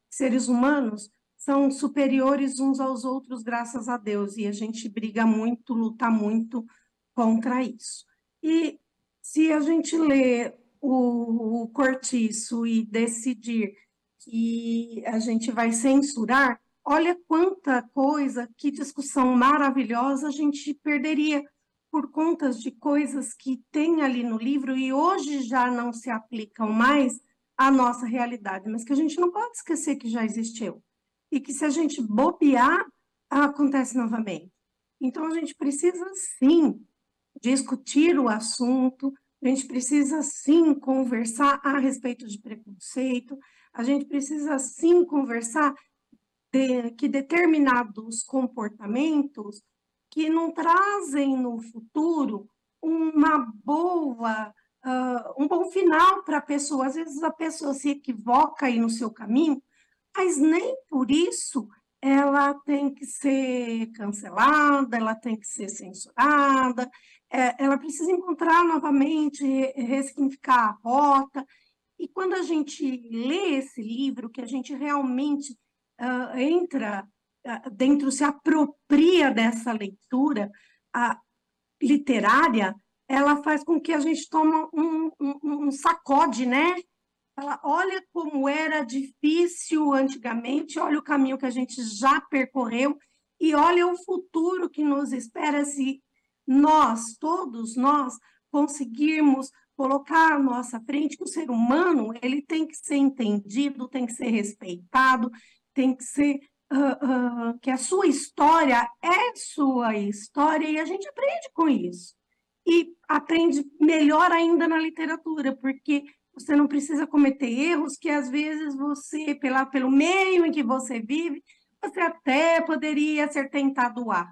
seres humanos, são superiores uns aos outros, graças a Deus, e a gente briga muito, luta muito contra isso. E se a gente lê o Cortiço e decidir que a gente vai censurar, olha quanta coisa, que discussão maravilhosa a gente perderia por conta de coisas que tem ali no livro e hoje já não se aplicam mais à nossa realidade, mas que a gente não pode esquecer que já existiu. E que se a gente bobear, acontece novamente. Então, a gente precisa, sim, discutir o assunto, a gente precisa, sim, conversar a respeito de preconceito, a gente precisa, sim, conversar que determinados comportamentos que não trazem no futuro um bom final para a pessoa. Às vezes a pessoa se equivoca aí no seu caminho, mas nem por isso ela tem que ser cancelada, ela tem que ser censurada, ela precisa encontrar novamente, ressignificar a rota. E quando a gente lê esse livro, que a gente realmente entra dentro, se apropria dessa leitura literária, ela faz com que a gente tome um sacode, né? Ela olha como era difícil antigamente, olha o caminho que a gente já percorreu e olha o futuro que nos espera se nós, todos nós, conseguirmos colocar à nossa frente que o ser humano ele tem que ser entendido, tem que ser respeitado, tem que ser que a sua história é sua história e a gente aprende com isso. E aprende melhor ainda na literatura, porque você não precisa cometer erros que, às vezes, você, pelo meio em que você vive, você até poderia ser tentado a,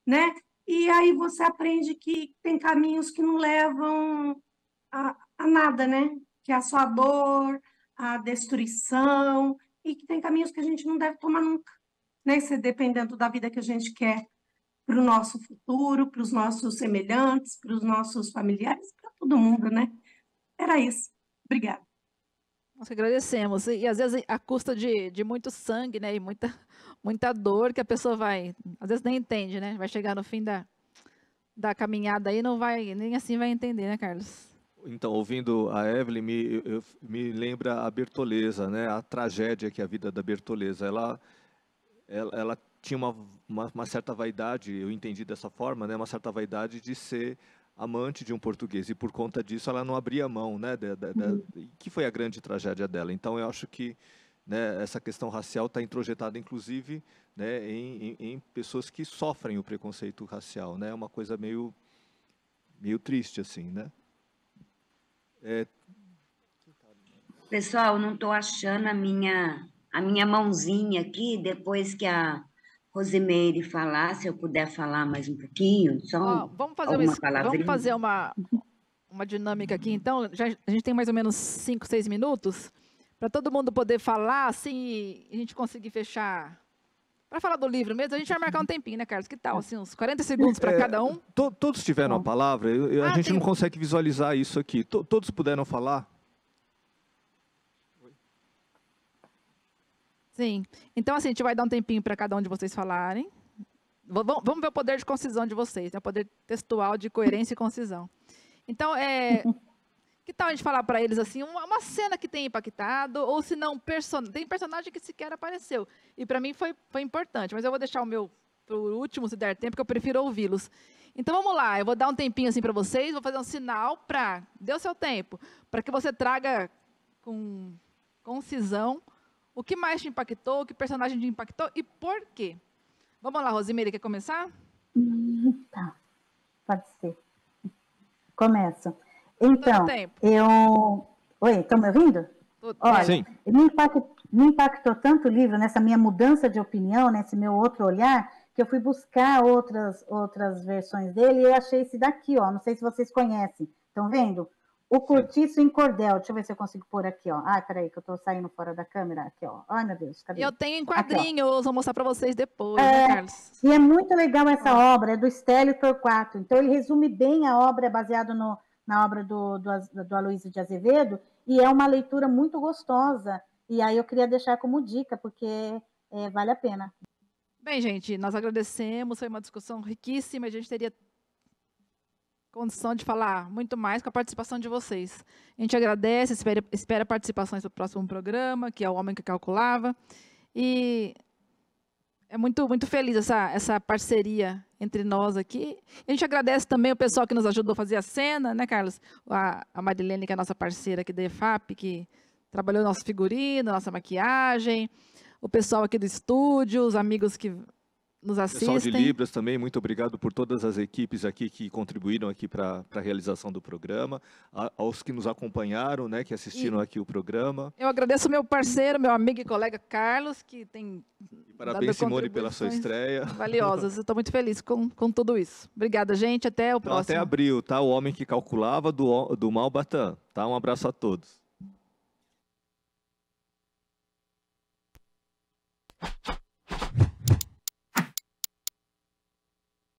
né? E aí você aprende que tem caminhos que não levam a nada, né? Que é a sua dor, a destruição, e que tem caminhos que a gente não deve tomar nunca, né? Se dependendo da vida que a gente quer para o nosso futuro, para os nossos semelhantes, para os nossos familiares, para todo mundo, né? Era isso. Obrigada. Nós agradecemos. E às vezes a custa de muito sangue, né? E muita dor que a pessoa vai, às vezes nem entende, né? Vai chegar no fim da caminhada aí, não vai, nem assim vai entender, né, Carlos? Então, ouvindo a Evelyn, me lembra a Bertoleza, né? A tragédia que é a vida da Bertoleza. Ela tinha uma certa vaidade, eu entendi dessa forma, né? Uma certa vaidade de ser amante de um português, e por conta disso ela não abria mão, né, que foi a grande tragédia dela. Então eu acho que, né, essa questão racial está introjetada, inclusive, né, em pessoas que sofrem o preconceito racial, né, é uma coisa meio triste, assim, né. Pessoal, não estou achando a minha mãozinha aqui, depois que a Rosimeire falar, se eu puder falar mais um pouquinho, só vamos fazer uma dinâmica aqui, então. A gente tem mais ou menos 5, 6 minutos para todo mundo poder falar, assim, e a gente conseguir fechar. Para falar do livro mesmo, a gente vai marcar um tempinho, né, Carlos? Que tal? Assim, uns 40 segundos para cada um? Todos tiveram a palavra? A gente não consegue visualizar isso aqui. Todos puderam falar? Sim. Então, assim, a gente vai dar um tempinho para cada um de vocês falarem. Vamos ver o poder de concisão de vocês, né? O poder textual de coerência e concisão. Então, que tal a gente falar para eles, assim, uma cena que tem impactado, ou se não, tem personagem que sequer apareceu. E para mim foi importante, mas eu vou deixar o meu por último, se der tempo, porque eu prefiro ouvi-los. Então vamos lá, eu vou dar um tempinho assim para vocês, vou fazer um sinal para, dê o seu tempo, para que você traga com concisão o que mais te impactou, que personagem te impactou e por quê. Vamos lá, Rosimeire, quer começar? Tá, pode ser. Começo. Então, Oi, estão me ouvindo? Olha, sim. Me impactou tanto o livro, nessa minha mudança de opinião, nesse meu outro olhar, que eu fui buscar outras versões dele e eu achei esse daqui, ó. Não sei se vocês conhecem. Estão vendo? O Cortiço em Cordel. Deixa eu ver se eu consigo pôr aqui, ó. Ah, peraí, que eu estou saindo fora da câmera. Aqui, ó. Ai, meu Deus, cadê? Eu tenho em quadrinhos, aqui, vou mostrar para vocês depois, né, Carlos? E é muito legal essa obra, é do Stélio Torquato. Então, ele resume bem a obra, é baseado na obra do Aloysio de Azevedo, e é uma leitura muito gostosa. E aí eu queria deixar como dica, porque vale a pena. Bem, gente, nós agradecemos, foi uma discussão riquíssima, a gente teria condição de falar muito mais com a participação de vocês. A gente agradece, espera participações do próximo programa, que é O Homem que Calculava, e é muito, muito feliz essa parceria entre nós aqui. A gente agradece também o pessoal que nos ajudou a fazer a cena, né, Carlos? A Marilene, que é a nossa parceira aqui da EFAP, que trabalhou nosso figurino, nossa maquiagem, o pessoal aqui do estúdio, os amigos que nos assistem. Pessoal de Libras também, muito obrigado por todas as equipes aqui que contribuíram aqui para a realização do programa, aos que nos acompanharam, né, que assistiram aqui o programa. Eu agradeço meu parceiro, meu amigo e colega Carlos, que tem parabéns, Simone, pela sua estreia. Valiosas, eu estou muito feliz com tudo isso. Obrigada, gente, até o próximo. Até abril, tá? O Homem que Calculava, do Malbatã, tá? Um abraço a todos.